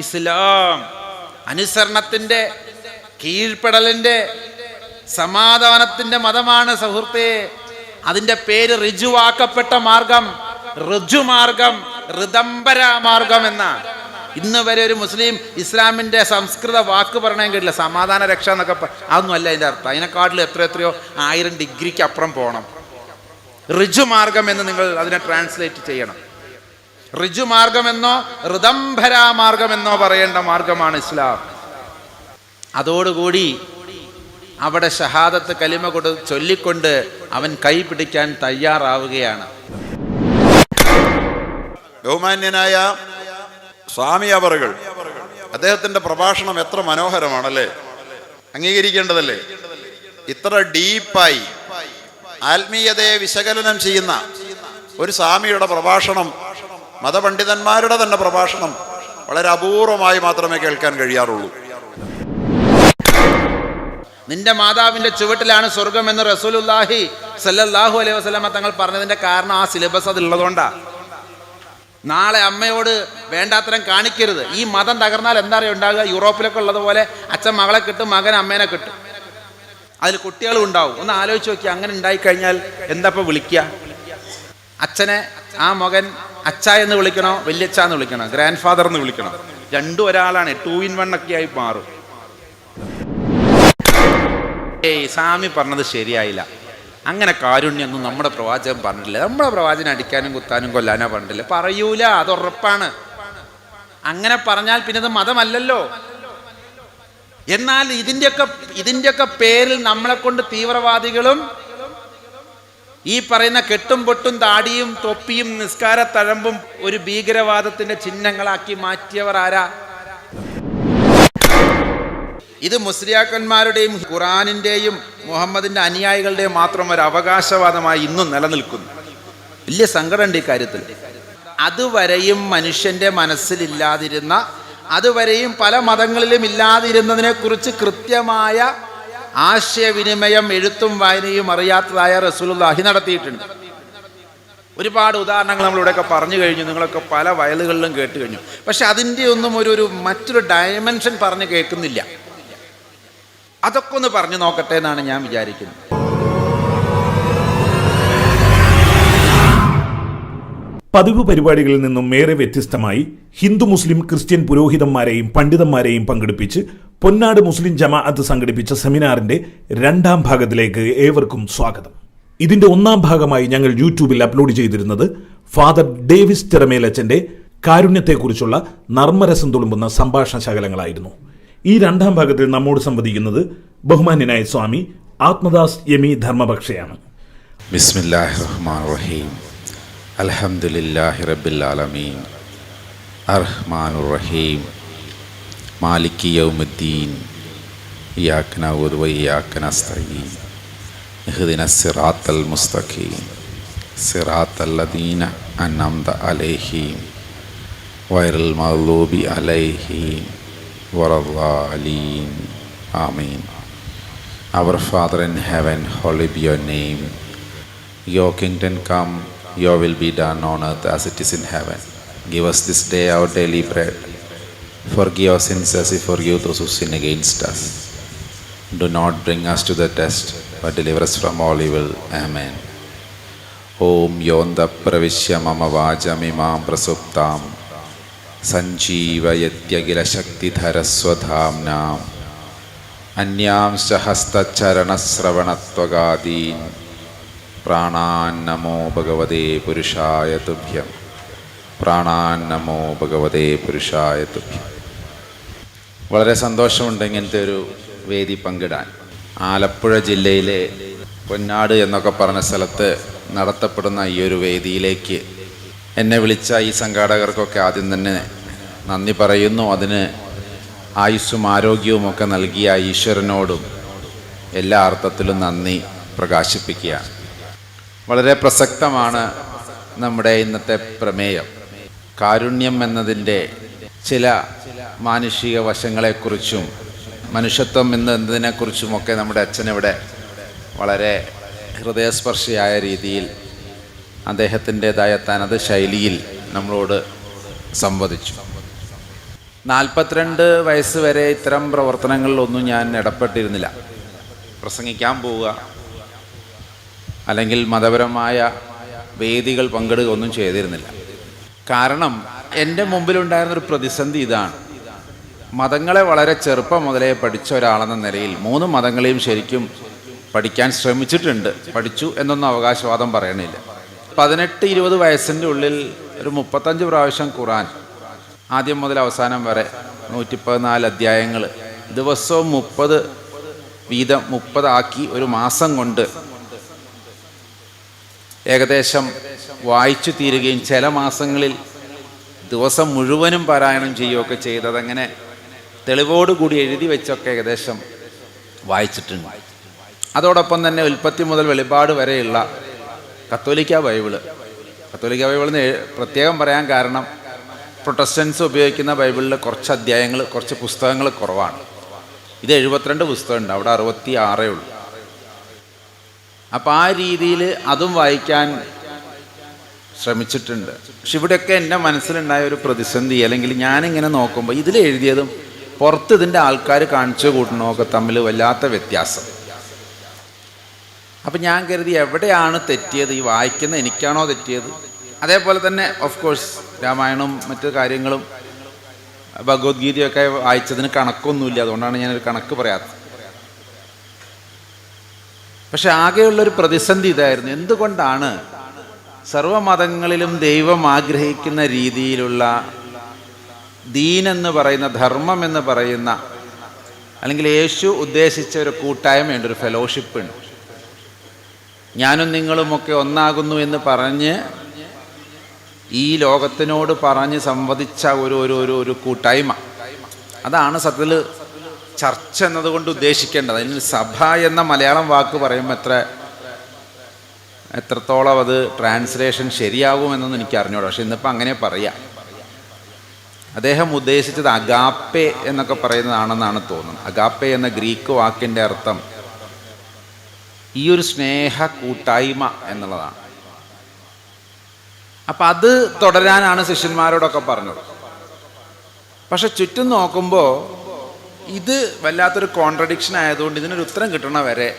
ഇസ്ലാം അനുസരണത്തിന്റെ, കീഴ്പ്പെടലിന്റെ, സമാധാനത്തിന്റെ മതമാണ് സുഹൃത്തേ. അതിന്റെ പേര് ഋജുവാക്കപ്പെട്ട മാർഗം, ഋജുമാർഗം, ഋദംബര മാർഗം എന്നാണ്. ഇന്ന് വരെ ഒരു മുസ്ലിം ഇസ്ലാമിന്റെ സംസ്കൃത വാക്ക് പറയാൻ കേട്ടില്ല. സമാധാന രക്ഷ എന്നൊക്കെ അതൊന്നും അല്ല അതിന്റെ അർത്ഥം. അതിനെക്കാട്ടിലും എത്രയോ 1000 ഡിഗ്രിക്ക് അപ്പുറം പോകണം. ഋജുമാർഗം എന്ന് നിങ്ങൾ അതിനെ ട്രാൻസ്ലേറ്റ് ചെയ്യണം. ഋജുമാർഗമെന്നോ ഋദംഭരാമാർഗമെന്നോ പറയേണ്ട മാർഗമാണ് ഇസ്ലാം. അതോടുകൂടി അവിടെ ഷഹാദത്ത് കലിമ ചൊല്ലിക്കൊണ്ട് അവൻ കൈ പിടിക്കാൻ തയ്യാറാവുകയാണ്. ബഹുമാന്യനായ സ്വാമി അവറുകൾ, അദ്ദേഹത്തിന്റെ പ്രഭാഷണം എത്ര മനോഹരമാണല്ലേ, അംഗീകരിക്കേണ്ടതല്ലേ. ഇത്ര ഡീപ്പായി ആത്മീയതയെ വിശകലനം ചെയ്യുന്ന ഒരു സ്വാമിയുടെ പ്രഭാഷണം, മതപണ്ഡിതന്മാരുടെ തന്നെ പ്രഭാഷണം വളരെ അപൂർവമായി മാത്രമേ കേൾക്കാൻ കഴിയാറുള്ളൂ. നിന്റെ മാതാവിന്റെ ചുവട്ടിലാണ് സ്വർഗം എന്ന് റസൂലുള്ളാഹി സ്വല്ലല്ലാഹു അലൈഹി വസല്ലമ തങ്ങൾ പറഞ്ഞതിന്റെ കാരണം ആ സിലബസ് അതിലുള്ളതുകൊണ്ടാ. നാളെ അമ്മയോട് വേണ്ടാത്തരം കാണിക്കരുത്. ഈ മതം തകർന്നാൽ എന്താ പറയുക ഉണ്ടാകുക? യൂറോപ്പിലൊക്കെ ഉള്ളതുപോലെ അച്ഛൻ മകളെ കിട്ടും, മകൻ അമ്മേനെ കിട്ടും, അതിൽ കുട്ടികളും ഉണ്ടാവും. ഒന്ന് ആലോചിച്ച് നോക്കി, അങ്ങനെ ഉണ്ടായിക്കഴിഞ്ഞാൽ എന്താ ഇപ്പൊ വിളിക്കുക? അച്ഛനെ ആ മകൻ അച്ഛ എന്ന് വിളിക്കണോ, വല്യച്ഛ എന്ന് വിളിക്കണോ, ഗ്രാൻഡ് ഫാദർ എന്ന് വിളിക്കണോ? രണ്ടും ഒരാളാണ്. 2 in 1 ഒക്കെ ആയി മാറും. സ്വാമി പറഞ്ഞത് ശരിയായില്ല. അങ്ങനെ കാരുണ്യൊന്നും നമ്മുടെ പ്രവാചകൻ പറഞ്ഞിട്ടില്ല. നമ്മുടെ പ്രവാചകൻ അടിക്കാനും കുത്താനും കൊല്ലാനോ പറഞ്ഞിട്ടില്ല, പറയൂല, അത് ഉറപ്പാണ്. അങ്ങനെ പറഞ്ഞാൽ പിന്നെ അത് മതമല്ലല്ലോ. എന്നാൽ ഇതിൻ്റെയൊക്കെ പേരിൽ നമ്മളെ കൊണ്ട് തീവ്രവാദികളും ഈ പറയുന്ന കെട്ടും പൊട്ടും താടിയും തൊപ്പിയും നിസ്കാര തഴമ്പും ഒരു ഭീകരവാദത്തിന്റെ ചിഹ്നങ്ങളാക്കി മാറ്റിയവർ ആരാ? ഇത് മുസ്ലിയാക്കന്മാരുടെയും ഖുറാനിന്റെയും മുഹമ്മദിന്റെ അനുയായികളുടെയും മാത്രം ഒരു അവകാശവാദമായി ഇന്നും നിലനിൽക്കുന്നു. വലിയ സങ്കടമുണ്ട് ഈ കാര്യത്തിൽ. അതുവരെയും മനുഷ്യന്റെ മനസ്സിലില്ലാതിരുന്ന, അതുവരെയും പല മതങ്ങളിലും ഇല്ലാതിരുന്നതിനെ കുറിച്ച് കൃത്യമായ ആശയവിനിമയം, എഴുത്തും വായനയും അറിയാത്തതായ റസൂലുള്ളാഹി നടത്തിയിട്ടുണ്ട്. ഒരുപാട് ഉദാഹരണങ്ങൾ നമ്മളിവിടെയൊക്കെ പറഞ്ഞു കഴിഞ്ഞു, നിങ്ങളൊക്കെ പല വയലുകളിലും കേട്ട് കഴിഞ്ഞു. പക്ഷെ അതിൻ്റെ ഒന്നും ഒരു മറ്റൊരു ഡയമെൻഷൻ പറഞ്ഞ് കേൾക്കുന്നില്ല. അതൊക്കെ ഒന്ന് പറഞ്ഞു നോക്കട്ടെ എന്നാണ് ഞാൻ വിചാരിക്കുന്നത്. പതിവ് പരിപാടികളിൽ നിന്നും ഏറെ വ്യത്യസ്തമായി ഹിന്ദു, മുസ്ലിം, ക്രിസ്ത്യൻ പുരോഹിതന്മാരെയും പണ്ഡിതന്മാരെയും പങ്കെടുപ്പിച്ച് പൊന്നാട് മുസ്ലിം ജമാഅത്ത് സംഘടിപ്പിച്ച സെമിനാറിന്റെ 2ാം ഭാഗത്തിലേക്ക് ഏവർക്കും സ്വാഗതം. ഇതിന്റെ 1ാം ഭാഗമായി ഞങ്ങൾ യൂട്യൂബിൽ അപ്ലോഡ് ചെയ്തിരുന്നത് ഫാദർ ഡേവിസ് തിറമേലച്ചന്റെ കാരുണ്യത്തെക്കുറിച്ചുള്ള നർമ്മരസം തുളുമ്പുന്ന സംഭാഷണ ശകലങ്ങളായിരുന്നു. ഈ 2ാം ഭാഗത്തിൽ നമ്മോട് സംവദിക്കുന്നത് ബഹുമാന്യനായ സ്വാമി ആത്മദാസ് യമി ധർമ്മപക്ഷയാണ്. ബിസ്മില്ലാഹിർ റഹ്മാനിർ റഹീം. അൽഹംദുലില്ലാഹി റബ്ബിൽ ആലമീൻ അർറഹ്മാനിർ റഹീം മാലികി യൗമിദ്ദീൻ ഇയ്യാക നഅ്ബുദു വ ഇയ്യാക നസ്തഈൻ ഇഹ്ദിനസ് സിറാത്തൽ മുസ്തഖീം സിറാത്തൽ ലദീന അൻഅംത അലൈഹിം ഗൈറിൽ മഗ്ദൂബി അലൈഹിം വറദ്ദാലീൻ. ആമീൻ. Our Father in heaven, holy be your name. Your kingdom come, your will be done on earth as it is in heaven. Give us this day our daily bread. Forgive our sins as we forgive those who sin against us. Do not bring us to the test, but deliver us from all evil. Amen. Om yonda pravishya mama vajamimam prasuptam sanjeevayatyagila shakti-dharaswadhamnam अन्यां सहस्तचरणश्रवणत्वगादीन् प्राणान्नमो भगवते पुरुषाय तुभ्यं പ്രാണാന്നമോ ഭഗവതേ പുരുഷായ തുഭ്യം. വളരെ സന്തോഷമുണ്ട് ഇങ്ങനത്തെ ഒരു വേദി പങ്കിടാൻ. ആലപ്പുഴ ജില്ലയിലെ പൊന്നാട് എന്നൊക്കെ പറഞ്ഞ സ്ഥലത്ത് നടത്തപ്പെടുന്ന ഈ ഒരു വേദിയിലേക്ക് എന്നെ വിളിച്ച ഈ സംഘാടകർക്കൊക്കെ ആദ്യം തന്നെ നന്ദി പറയുന്നു. അതിന് ആയുസ്സും ആരോഗ്യവും ഒക്കെ നൽകിയ ഈശ്വരനോടും എല്ലാ അർത്ഥത്തിലും നന്ദി പ്രകാശിപ്പിക്കുകയാണ്. വളരെ പ്രസക്തമാണ് നമ്മുടെ ഇന്നത്തെ പ്രമേയം. കാരുണ്യം എന്നതിൻ്റെ ചില മാനുഷിക വശങ്ങളെക്കുറിച്ചും മനുഷ്യത്വം എന്നതിനെക്കുറിച്ചുമൊക്കെ നമ്മുടെ അച്ഛനിവിടെ വളരെ ഹൃദയസ്പർശിയായ രീതിയിൽ അദ്ദേഹത്തിൻ്റെതായ തനത് ശൈലിയിൽ നമ്മളോട് സംവദിച്ചു. 42 വയസ്സ് വരെ ഇത്തരം പ്രവർത്തനങ്ങളിലൊന്നും ഞാൻ ഇടപെട്ടിരുന്നില്ല. പ്രസംഗിക്കാൻ പോവുക അല്ലെങ്കിൽ മതപരമായ വേദികൾ പങ്കെടുക്കുക ഒന്നും ചെയ്തിരുന്നില്ല. കാരണം എൻ്റെ മുമ്പിലുണ്ടായിരുന്നൊരു പ്രതിസന്ധി ഇതാണ്. മതങ്ങളെ വളരെ ചെറുപ്പം മുതലേ പഠിച്ച ഒരാളെന്ന നിലയിൽ 3 മതങ്ങളെയും ശരിക്കും പഠിക്കാൻ ശ്രമിച്ചിട്ടുണ്ട്. പഠിച്ചു എന്നൊന്നും അവകാശവാദം പറയണില്ല. 18-20 വയസ്സിൻ്റെ ഉള്ളിൽ ഒരു 35 പ്രാവശ്യം ഖുർആൻ ആദ്യം മുതൽ അവസാനം വരെ 114 അധ്യായങ്ങൾ ദിവസവും 30 വീതം 30 ആക്കി ഒരു മാസം കൊണ്ട് ഏകദേശം വായിച്ചു തീരുകയും ചില മാസങ്ങളിൽ ദിവസം മുഴുവനും പാരായണം ചെയ്യുകയൊക്കെ ചെയ്തതങ്ങനെ തെളിവോടുകൂടി എഴുതി വെച്ചൊക്കെ ഏകദേശം വായിച്ചിട്ടുണ്ട്. അതോടൊപ്പം തന്നെ ഉൽപ്പത്തി മുതൽ വെളിപാട് വരെയുള്ള കത്തോലിക്ക ബൈബിള് എന്ന് പ്രത്യേകം പറയാൻ കാരണം പ്രൊട്ടസ്റ്റൻസ് ഉപയോഗിക്കുന്ന ബൈബിളിൽ കുറച്ച് അധ്യായങ്ങൾ, കുറച്ച് പുസ്തകങ്ങൾ കുറവാണ്. ഇത് 72 പുസ്തകമുണ്ട്, അവിടെ 66 ഉള്ളൂ. അപ്പം ആ രീതിയിൽ അതും വായിക്കാൻ ശ്രമിച്ചിട്ടുണ്ട്. പക്ഷെ ഇവിടെയൊക്കെ എൻ്റെ മനസ്സിലുണ്ടായ ഒരു പ്രതിസന്ധി, അല്ലെങ്കിൽ ഞാനിങ്ങനെ നോക്കുമ്പോൾ ഇതിലെഴുതിയതും പുറത്ത് ഇതിൻ്റെ ആൾക്കാർ കാണിച്ചു കൂട്ടണമൊക്കെ തമ്മിൽ വല്ലാത്ത വ്യത്യാസം. അപ്പം ഞാൻ കരുതി എവിടെയാണ് തെറ്റിയത്, ഈ വായിക്കുന്ന എനിക്കാണോ തെറ്റിയത്? അതേപോലെ തന്നെ ഓഫ് കോഴ്സ് രാമായണവും മറ്റു കാര്യങ്ങളും ഭഗവത്ഗീതയൊക്കെ വായിച്ചതിന് കണക്കൊന്നുമില്ല, അതുകൊണ്ടാണ് ഞാനൊരു കണക്ക് പറയാത്തത്. പക്ഷെ ആകെയുള്ളൊരു പ്രതിസന്ധി ഇതായിരുന്നു. എന്തുകൊണ്ടാണ് സർവമതങ്ങളിലും ദൈവം ആഗ്രഹിക്കുന്ന രീതിയിലുള്ള ദീനെന്ന് പറയുന്ന, ധർമ്മം എന്ന് പറയുന്ന, അല്ലെങ്കിൽ യേശു ഉദ്ദേശിച്ച ഒരു കൂട്ടായ്മയുണ്ട്, ഒരു ഫെലോഷിപ്പ് ഉണ്ട്. ഞാനും നിങ്ങളുമൊക്കെ ഒന്നാകുന്നു എന്ന് പറഞ്ഞ് ഈ ലോകത്തിനോട് പറഞ്ഞ് സംവദിച്ച ഒരു കൂട്ടായ്മ. അതാണ് സത്യത്തിൽ ചർച്ച എന്നതുകൊണ്ട് ഉദ്ദേശിക്കേണ്ടത്. അതിന് സഭ എന്ന മലയാളം വാക്ക് പറയുമ്പോൾ എത്രത്തോളം അത് ട്രാൻസ്ലേഷൻ ശരിയാകുമെന്നൊന്നും എനിക്ക് അറിഞ്ഞൂടാ. പക്ഷെ ഇന്നിപ്പോൾ അങ്ങനെ പറയാം. അദ്ദേഹം ഉദ്ദേശിച്ചത് അഗാപ്പെ എന്നൊക്കെ പറയുന്നതാണെന്നാണ് തോന്നുന്നത്. അഗാപ്പെ എന്ന ഗ്രീക്ക് വാക്കിൻ്റെ അർത്ഥം ഈ ഒരു സ്നേഹ കൂട്ടായ്മ എന്നുള്ളതാണ്. അപ്പം അത് തുടരാനാണ് ശിഷ്യന്മാരോടൊക്കെ പറഞ്ഞത്. പക്ഷെ ചുറ്റും നോക്കുമ്പോൾ ഇത് വല്ലാത്തൊരു കോൺട്രഡിക്ഷൻ ആയതുകൊണ്ട് ഇതിനൊരു ഉത്തരം കിട്ടണ വരെ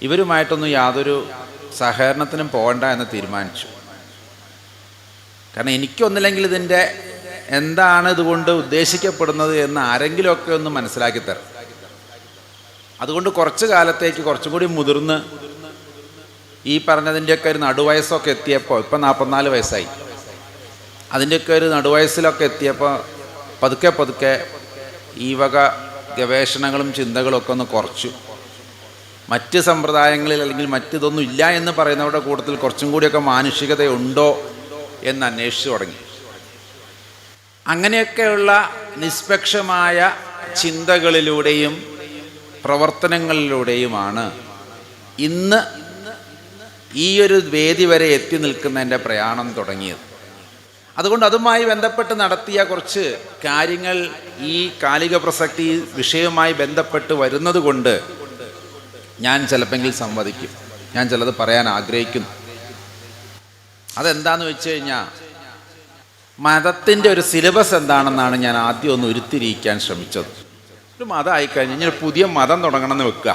ഇവരുമായിട്ടൊന്നും യാതൊരു സഹകരണത്തിനും പോകണ്ട എന്ന് തീരുമാനിച്ചു. കാരണം എനിക്കൊന്നില്ലെങ്കിൽ ഇതിൻ്റെ എന്താണ് ഇതുകൊണ്ട് ഉദ്ദേശിക്കപ്പെടുന്നത് എന്ന് ആരെങ്കിലുമൊക്കെ ഒന്ന് മനസ്സിലാക്കി തരാം. അതുകൊണ്ട് കുറച്ച് കാലത്തേക്ക് കുറച്ചും കൂടി മുതിർന്ന് ഈ പറഞ്ഞതിൻ്റെയൊക്കെ ഒരു നടുവയസ്സൊക്കെ എത്തിയപ്പോൾ, ഇപ്പം 44 വയസ്സായി, അതിൻ്റെയൊക്കെ ഒരു നടുവയസ്സിലൊക്കെ എത്തിയപ്പോൾ പതുക്കെ ഈ വക ഗവേഷണങ്ങളും ചിന്തകളും ഒക്കെ ഒന്ന് കുറച്ചു. മറ്റ് സമ്പ്രദായങ്ങളിൽ അല്ലെങ്കിൽ മറ്റിതൊന്നും ഇല്ല എന്ന് പറയുന്നവരുടെ കൂട്ടത്തിൽ കുറച്ചും കൂടിയൊക്കെ മാനുഷികതയുണ്ടോ എന്ന് അന്വേഷിച്ചു തുടങ്ങി. അങ്ങനെയൊക്കെയുള്ള നിഷ്പക്ഷമായ ചിന്തകളിലൂടെയും പ്രവർത്തനങ്ങളിലൂടെയുമാണ് ഇന്ന് ഈ ഒരു വേദി വരെ എത്തി നിൽക്കുന്നതിൻ്റെ പ്രയാണം തുടങ്ങിയത്. അതുകൊണ്ട് അതുമായി ബന്ധപ്പെട്ട് നടത്തിയ കുറച്ച് കാര്യങ്ങൾ ഈ കാലിക പ്രസക്തി വിഷയവുമായി ബന്ധപ്പെട്ട് വരുന്നത് കൊണ്ട് ഞാൻ ചിലപ്പോൾ സംവദിക്കും, ഞാൻ ചിലത് പറയാൻ ആഗ്രഹിക്കുന്നു. അതെന്താന്ന് വെച്ച് കഴിഞ്ഞാൽ മതത്തിൻ്റെ ഒരു സിലബസ് എന്താണെന്നാണ് ഞാൻ ആദ്യം ഒന്ന് ഉരുത്തിരിയിക്കാൻ ശ്രമിച്ചത്. ഒരു മതം ആയിക്കഴിഞ്ഞാൽ ഒരു പുതിയ മതം തുടങ്ങണമെന്ന് വെക്കുക,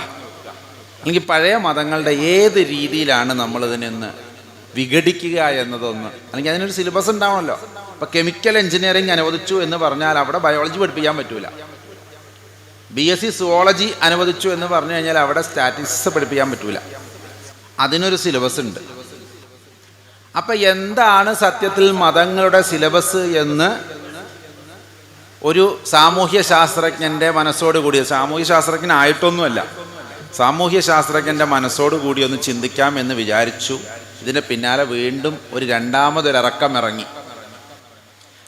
അല്ലെങ്കിൽ പഴയ മതങ്ങളുടെ ഏത് രീതിയിലാണ് നമ്മളിതിനൊന്ന് വിഘടിക്കുക എന്നതൊന്ന്, അല്ലെങ്കിൽ അതിനൊരു സിലബസ് ഉണ്ടാവണമല്ലോ. ഇപ്പോൾ കെമിക്കൽ എഞ്ചിനീയറിംഗ് അനുവദിച്ചു എന്ന് പറഞ്ഞാൽ അവിടെ ബയോളജി പഠിപ്പിക്കാൻ പറ്റൂല. BSc സുവോളജി അനുവദിച്ചു എന്ന് പറഞ്ഞു കഴിഞ്ഞാൽ അവിടെ സ്റ്റാറ്റിസ്റ്റിക്സ് പഠിപ്പിക്കാൻ പറ്റൂല. അതിനൊരു സിലബസ് ഉണ്ട്. അപ്പം എന്താണ് സത്യത്തിൽ മതങ്ങളുടെ സിലബസ് എന്ന് ഒരു സാമൂഹ്യ ശാസ്ത്രജ്ഞൻ്റെ മനസ്സോടുകൂടി, സാമൂഹ്യ ശാസ്ത്രജ്ഞനായിട്ടൊന്നുമല്ല, സാമൂഹ്യ ശാസ്ത്രജ്ഞൻ്റെ മനസ്സോടുകൂടി ഒന്ന് ചിന്തിക്കാം എന്ന് വിചാരിച്ചു. ഇതിന് പിന്നാലെ വീണ്ടും ഒരു രണ്ടാമതൊരിറക്കം ഇറങ്ങി.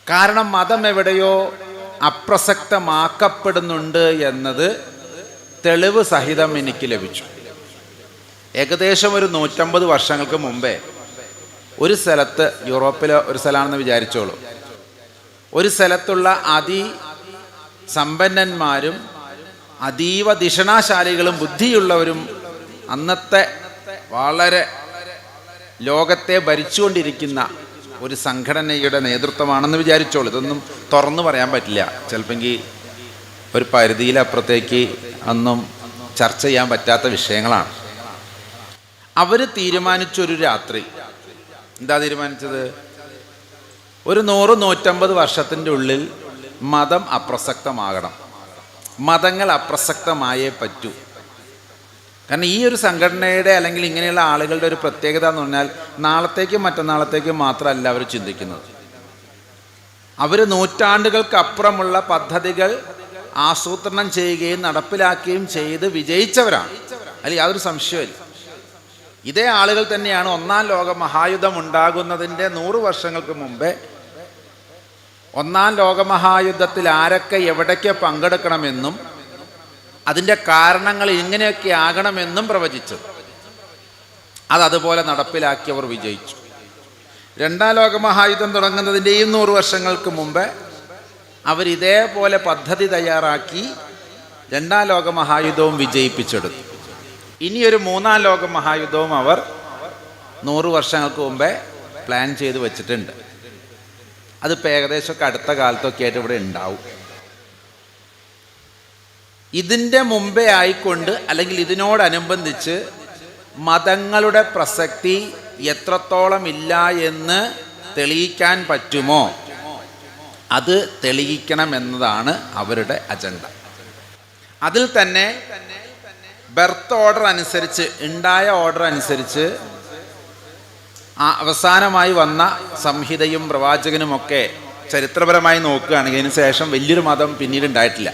കാരണം മതം എവിടെയോ അപ്രസക്തമാക്കപ്പെടുന്നുണ്ട് എന്നത് തെളിവ് സഹിതം എനിക്ക് ലഭിച്ചു. ഏകദേശം ഒരു 150 വർഷങ്ങൾക്ക് മുമ്പേ ഒരു സ്ഥലത്ത്, യൂറോപ്പിലെ ഒരു സ്ഥലമാണെന്ന് വിചാരിച്ചോളൂ, ഒരു സ്ഥലത്തുള്ള അതിസമ്പന്നന്മാരും അതീവ ധിഷണാശാലികളും ബുദ്ധിയുള്ളവരും അന്നത്തെ വളരെ ലോകത്തെ ഭരിച്ചുകൊണ്ടിരിക്കുന്ന ഒരു സംഘടനയുടെ നേതൃത്വമാണെന്ന് വിചാരിച്ചോളൂ. ഇതൊന്നും തുറന്നു പറയാൻ പറ്റില്ല. ചിലപ്പോൾ ഒരു പരിധിയിലപ്പുറത്തേക്ക് ഒന്നും ചർച്ച ചെയ്യാൻ പറ്റാത്ത വിഷയങ്ങളാണ്. അവർ തീരുമാനിച്ചൊരു രാത്രി, എന്താ തീരുമാനിച്ചത്? ഒരു 100-150 വർഷത്തിൻ്റെ ഉള്ളിൽ മതം അപ്രസക്തമാകണം, മതങ്ങൾ അപ്രസക്തമായേ പറ്റൂ. കാരണം ഈ ഒരു സംഘടനയുടെ അല്ലെങ്കിൽ ഇങ്ങനെയുള്ള ആളുകളുടെ ഒരു പ്രത്യേകത എന്ന് പറഞ്ഞാൽ നാളത്തേക്കും മറ്റന്നാളത്തേക്കും മാത്രമല്ല അവർ ചിന്തിക്കുന്നത്. അവർ നൂറ്റാണ്ടുകൾക്കപ്പുറമുള്ള പദ്ധതികൾ ആസൂത്രണം ചെയ്യുകയും നടപ്പിലാക്കുകയും ചെയ്ത് വിജയിച്ചവരാണ്. അതിൽ യാതൊരു സംശയമില്ല. ഇതേ ആളുകൾ തന്നെയാണ് ഒന്നാം ലോക മഹായുദ്ധം ഉണ്ടാകുന്നതിൻ്റെ 100 വർഷങ്ങൾക്ക് മുമ്പേ ഒന്നാം ലോകമഹായുദ്ധത്തിൽ ആരൊക്കെ എവിടേക്ക് പങ്കെടുക്കണമെന്നും അതിൻ്റെ കാരണങ്ങൾ ഇങ്ങനെയൊക്കെ ആകണമെന്നും പ്രവചിച്ചു. അതുപോലെ നടപ്പിലാക്കിയവർ വിജയിച്ചു. രണ്ടാം ലോകമഹായുദ്ധം തുടങ്ങുന്നതിൻ്റെയും 100 വർഷങ്ങൾക്ക് മുമ്പ് അവരിതേപോലെ പദ്ധതി തയ്യാറാക്കി രണ്ടാം ലോകമഹായുദ്ധവും വിജയിപ്പിച്ചെടുത്തു. ഇനിയൊരു മൂന്നാം ലോകമഹായുദ്ധവും അവർ 100 വർഷങ്ങൾക്ക് മുമ്പേ പ്ലാൻ ചെയ്ത് വെച്ചിട്ടുണ്ട്. അതിപ്പോൾ ഏകദേശമൊക്കെ അടുത്ത കാലത്തൊക്കെ ആയിട്ട് ഇവിടെ ഉണ്ടാവും. ഇതിൻ്റെ മുമ്പേ ആയിക്കൊണ്ട് അല്ലെങ്കിൽ ഇതിനോടനുബന്ധിച്ച് മതങ്ങളുടെ പ്രസക്തി എത്രത്തോളം ഇല്ല എന്ന് തെളിയിക്കാൻ പറ്റുമോ അത് തെളിയിക്കണമെന്നതാണ് അവരുടെ അജണ്ട. അതിൽ തന്നെ ബർത്ത് ഓർഡർ അനുസരിച്ച്, ഉണ്ടായ ഓർഡർ അനുസരിച്ച് അവസാനമായി വന്ന സംഹിതയും പ്രവാചകനുമൊക്കെ ചരിത്രപരമായി നോക്കുകയാണെങ്കിൽ അതിന് ശേഷം വലിയൊരു മതം പിന്നീട് ഉണ്ടായിട്ടില്ല,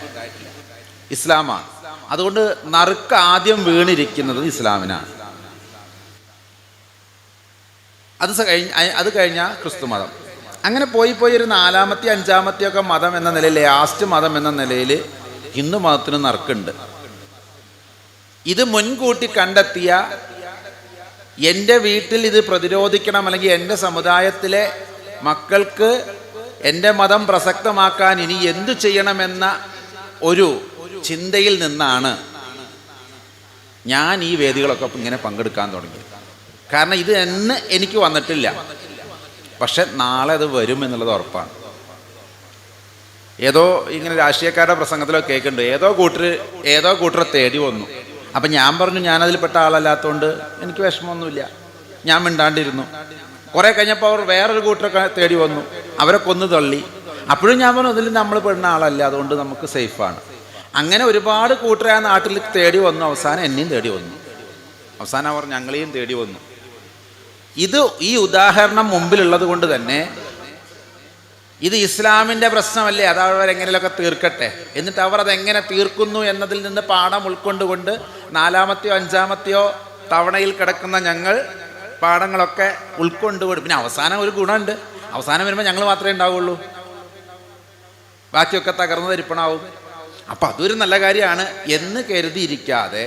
ഇസ്ലാമാണ്. അതുകൊണ്ട് നറുക്ക് ആദ്യം വീണിരിക്കുന്നത് ഇസ്ലാമിനാണ്. അത് കഴിഞ്ഞാൽ ക്രിസ്തു മതം. അങ്ങനെ പോയി ഒരു 4-ാമത്തെ 5-ാമത്തെ ഒക്കെ മതം എന്ന നിലയിൽ, ലാസ്റ്റ് മതം എന്ന നിലയിൽ ഹിന്ദു മതത്തിന് നറുക്കുണ്ട്. ഇത് മുൻകൂട്ടി കണ്ടെത്തിയ, എൻ്റെ വീട്ടിൽ ഇത് പ്രതിരോധിക്കണം അല്ലെങ്കിൽ എൻ്റെ സമുദായത്തിലെ മക്കൾക്ക് എൻ്റെ മതം പ്രസക്തമാക്കാൻ ഇനി എന്തു ചെയ്യണമെന്ന ഒരു ചിന്തയിൽ നിന്നാണ് ഞാൻ ഈ വേദികളൊക്കെ ഇങ്ങനെ പങ്കെടുക്കാൻ തുടങ്ങിയത്. കാരണം ഇത് എന്ന് എനിക്ക് വന്നിട്ടില്ല, പക്ഷെ നാളെ അത് വരും എന്നുള്ളത് ഉറപ്പാണ്. ഏതോ ഇങ്ങനെ രാഷ്ട്രീയക്കാരുടെ പ്രസംഗത്തിലൊക്കെ കേൾക്കുന്നുണ്ട്, ഏതോ കൂട്ടർ തേടി വന്നു. അപ്പം ഞാൻ പറഞ്ഞു ഞാനതിൽപ്പെട്ട ആളല്ലാത്തതുകൊണ്ട് എനിക്ക് വിഷമമൊന്നുമില്ല, ഞാൻ മിണ്ടാണ്ടിരുന്നു. കുറേ കഴിഞ്ഞപ്പോൾ അവർ വേറൊരു കൂട്ടരൊക്കെ തേടി വന്നു, അവരെ കൊന്നു തള്ളി. അപ്പോഴും ഞാൻ പറഞ്ഞു അതിൽ നമ്മൾ പെടുന്ന ആളല്ല, അതുകൊണ്ട് നമുക്ക് സേഫാണ്. അങ്ങനെ ഒരുപാട് കൂട്ടരെ ആ നാട്ടിൽ തേടി വന്നു. അവസാനം എന്നെയും തേടി വന്നു, അവസാനം അവർ ഞങ്ങളെയും തേടി വന്നു. ഈ ഉദാഹരണം മുമ്പിലുള്ളത് കൊണ്ട് തന്നെ ഇത് ഇസ്ലാമിൻ്റെ പ്രശ്നമല്ലേ, അത് അവരെങ്ങനെയൊക്കെ തീർക്കട്ടെ. എന്നിട്ട് അവർ അതെങ്ങനെ തീർക്കുന്നു എന്നതിൽ നിന്ന് പാഠം ഉൾക്കൊണ്ടുകൊണ്ട് 4-ാമത്തെയോ 5-ാമത്തെയോ തവണയിൽ കിടക്കുന്ന ഞങ്ങൾ പാഠങ്ങളൊക്കെ ഉൾക്കൊണ്ടുകൊണ്ട്, പിന്നെ അവസാനം ഒരു ഗുണമുണ്ട്, അവസാനം വരുമ്പോൾ ഞങ്ങൾ മാത്രമേ ഉണ്ടാവുള്ളൂ, ബാക്കിയൊക്കെ തകർന്നു തരിപ്പണാവും. അപ്പം അതൊരു നല്ല കാര്യമാണ് എന്ന് കരുതിയിരിക്കാതെ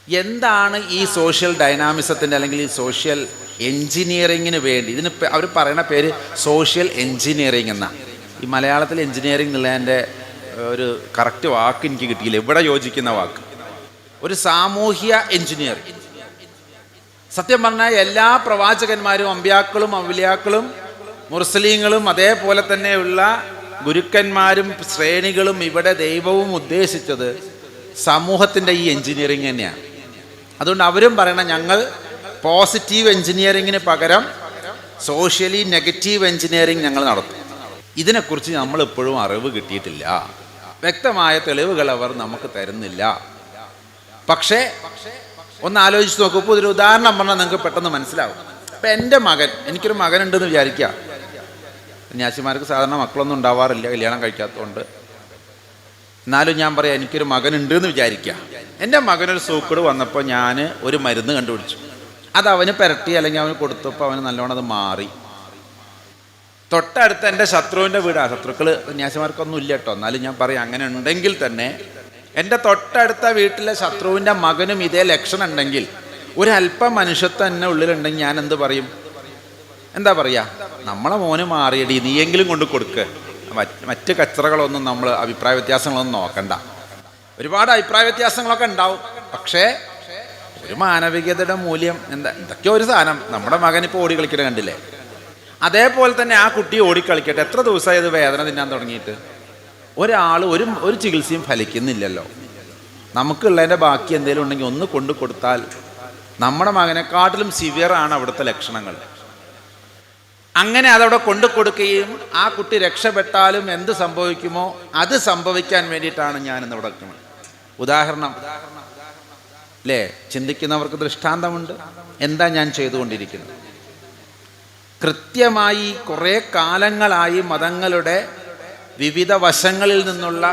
എന്താണ് ഈ സോഷ്യൽ ഡൈനാമിസത്തിൻ്റെ അല്ലെങ്കിൽ ഈ സോഷ്യൽ എൻജിനീയറിങ്ങിന് വേണ്ടി, ഇതിന് അവർ പറയുന്ന പേര് സോഷ്യൽ എൻജിനീയറിങ് എന്നാണ്. ഈ മലയാളത്തിൽ എൻജിനീയറിങ് എന്നുള്ളതിൻ്റെ ഒരു കറക്റ്റ് വാക്ക് എനിക്ക് കിട്ടിയില്ല, ഇവിടെ യോജിക്കുന്ന വാക്ക്. ഒരു സാമൂഹ്യ എൻജിനീയറിങ്. സത്യം പറഞ്ഞാൽ എല്ലാ പ്രവാചകന്മാരും, അമ്പ്യാക്കളും ഔലിയാക്കളും മുർസലീങ്ങളും അതേപോലെ തന്നെയുള്ള ഗുരുക്കന്മാരും ശ്രേണികളും ഇവിടെ ദൈവവും ഉദ്ദേശിച്ചത് സമൂഹത്തിൻ്റെ ഈ എൻജിനീയറിങ് തന്നെയാണ്. അതുകൊണ്ട് അവരും പറയണം ഞങ്ങൾ പോസിറ്റീവ് എൻജിനീയറിങ്ങിന് പകരം സോഷ്യലി നെഗറ്റീവ് എൻജിനീയറിങ് ഞങ്ങൾ നടത്തും. ഇതിനെക്കുറിച്ച് നമ്മളിപ്പോഴും അറിവ് കിട്ടിയിട്ടില്ല, വ്യക്തമായ തെളിവുകൾ അവർ നമുക്ക് തരുന്നില്ല. പക്ഷേ ഒന്ന് ആലോചിച്ച് നോക്കൂ. ഇപ്പോൾ ഒരു ഉദാഹരണം പറഞ്ഞാൽ നിങ്ങൾക്ക് പെട്ടെന്ന് മനസ്സിലാവും. ഇപ്പം എൻ്റെ മകൻ, എനിക്കൊരു മകനുണ്ടെന്ന് വിചാരിക്കുക. സന്യാസിമാർക്ക് സാധാരണ മക്കളൊന്നും ഉണ്ടാവാറില്ല, കല്യാണം കഴിക്കാത്തതുകൊണ്ട്. എന്നാലും ഞാൻ പറയാം എനിക്കൊരു മകനുണ്ട് എന്ന് വിചാരിക്കുക. എൻ്റെ മകനൊരു സൂക്കേട് വന്നപ്പോൾ ഞാൻ ഒരു മരുന്ന് കണ്ടുപിടിച്ചു. അത് അവന് പുരട്ടി അല്ലെങ്കിൽ അവന് കൊടുത്തപ്പോൾ അവന് നല്ലോണം അത് മാറി. തൊട്ടടുത്ത് എൻ്റെ ശത്രുവിൻ്റെ വീടാണ്. ശത്രുക്കൾ സന്യാസിമാർക്കൊന്നും ഇല്ല കേട്ടോ, എന്നാലും ഞാൻ പറയാം അങ്ങനെ ഉണ്ടെങ്കിൽ തന്നെ എൻ്റെ തൊട്ടടുത്ത വീട്ടിലെ ശത്രുവിൻ്റെ മകനും ഇതേ ലക്ഷണം ഉണ്ടെങ്കിൽ, ഒരല്പം മനുഷ്യത്വം എന്നെ ഉള്ളിലുണ്ടെങ്കിൽ ഞാൻ എന്ത് പറയും? എന്താ പറയുക, നമ്മളെ മോന് മാറിയടി, നീയെങ്കിലും കൊണ്ട് കൊടുക്കുക. മറ്റ് കച്ചറകളൊന്നും നമ്മൾ അഭിപ്രായ വ്യത്യാസങ്ങളൊന്നും നോക്കണ്ട. ഒരുപാട് അഭിപ്രായ വ്യത്യാസങ്ങളൊക്കെ ഉണ്ടാവും, പക്ഷേ ഒരു മാനവികതയുടെ മൂല്യം എന്തൊക്കെയോ ഒരു സാധനം. നമ്മുടെ മകൻ ഇപ്പോൾ ഓടിക്കളിക്കണ കണ്ടില്ലേ? അതേപോലെ തന്നെ ആ കുട്ടി ഓടിക്കളിക്കട്ടെ. എത്ര ദിവസമായി അത് വേദന തിന്നാൻ തുടങ്ങിയിട്ട്? ഒരാൾ ഒരു ചികിത്സയും ഫലിക്കുന്നില്ലല്ലോ. നമുക്കുള്ളതിൻ്റെ ബാക്കി എന്തെങ്കിലും ഉണ്ടെങ്കിൽ ഒന്ന് കൊണ്ടു കൊടുത്താൽ നമ്മുടെ മകനെക്കാട്ടിലും സിവിയറാണ് അവിടുത്തെ ലക്ഷണങ്ങൾ. അങ്ങനെ അതവിടെ കൊണ്ടു കൊടുക്കുകയും ആ കുട്ടി രക്ഷപ്പെട്ടാലും എന്ത് സംഭവിക്കുമോ അത് സംഭവിക്കാൻ വേണ്ടിയിട്ടാണ് ഞാനിന്ന് ഇവിടെ വെക്കുന്നത്. ഉദാഹരണം അല്ലേ? ചിന്തിക്കുന്നവർക്ക് ദൃഷ്ടാന്തമുണ്ട്. എന്താ ഞാൻ ചെയ്തുകൊണ്ടിരിക്കുന്നത്? കൃത്യമായി കുറേ കാലങ്ങളായി മതങ്ങളുടെ വിവിധ വശങ്ങളിൽ നിന്നുള്ള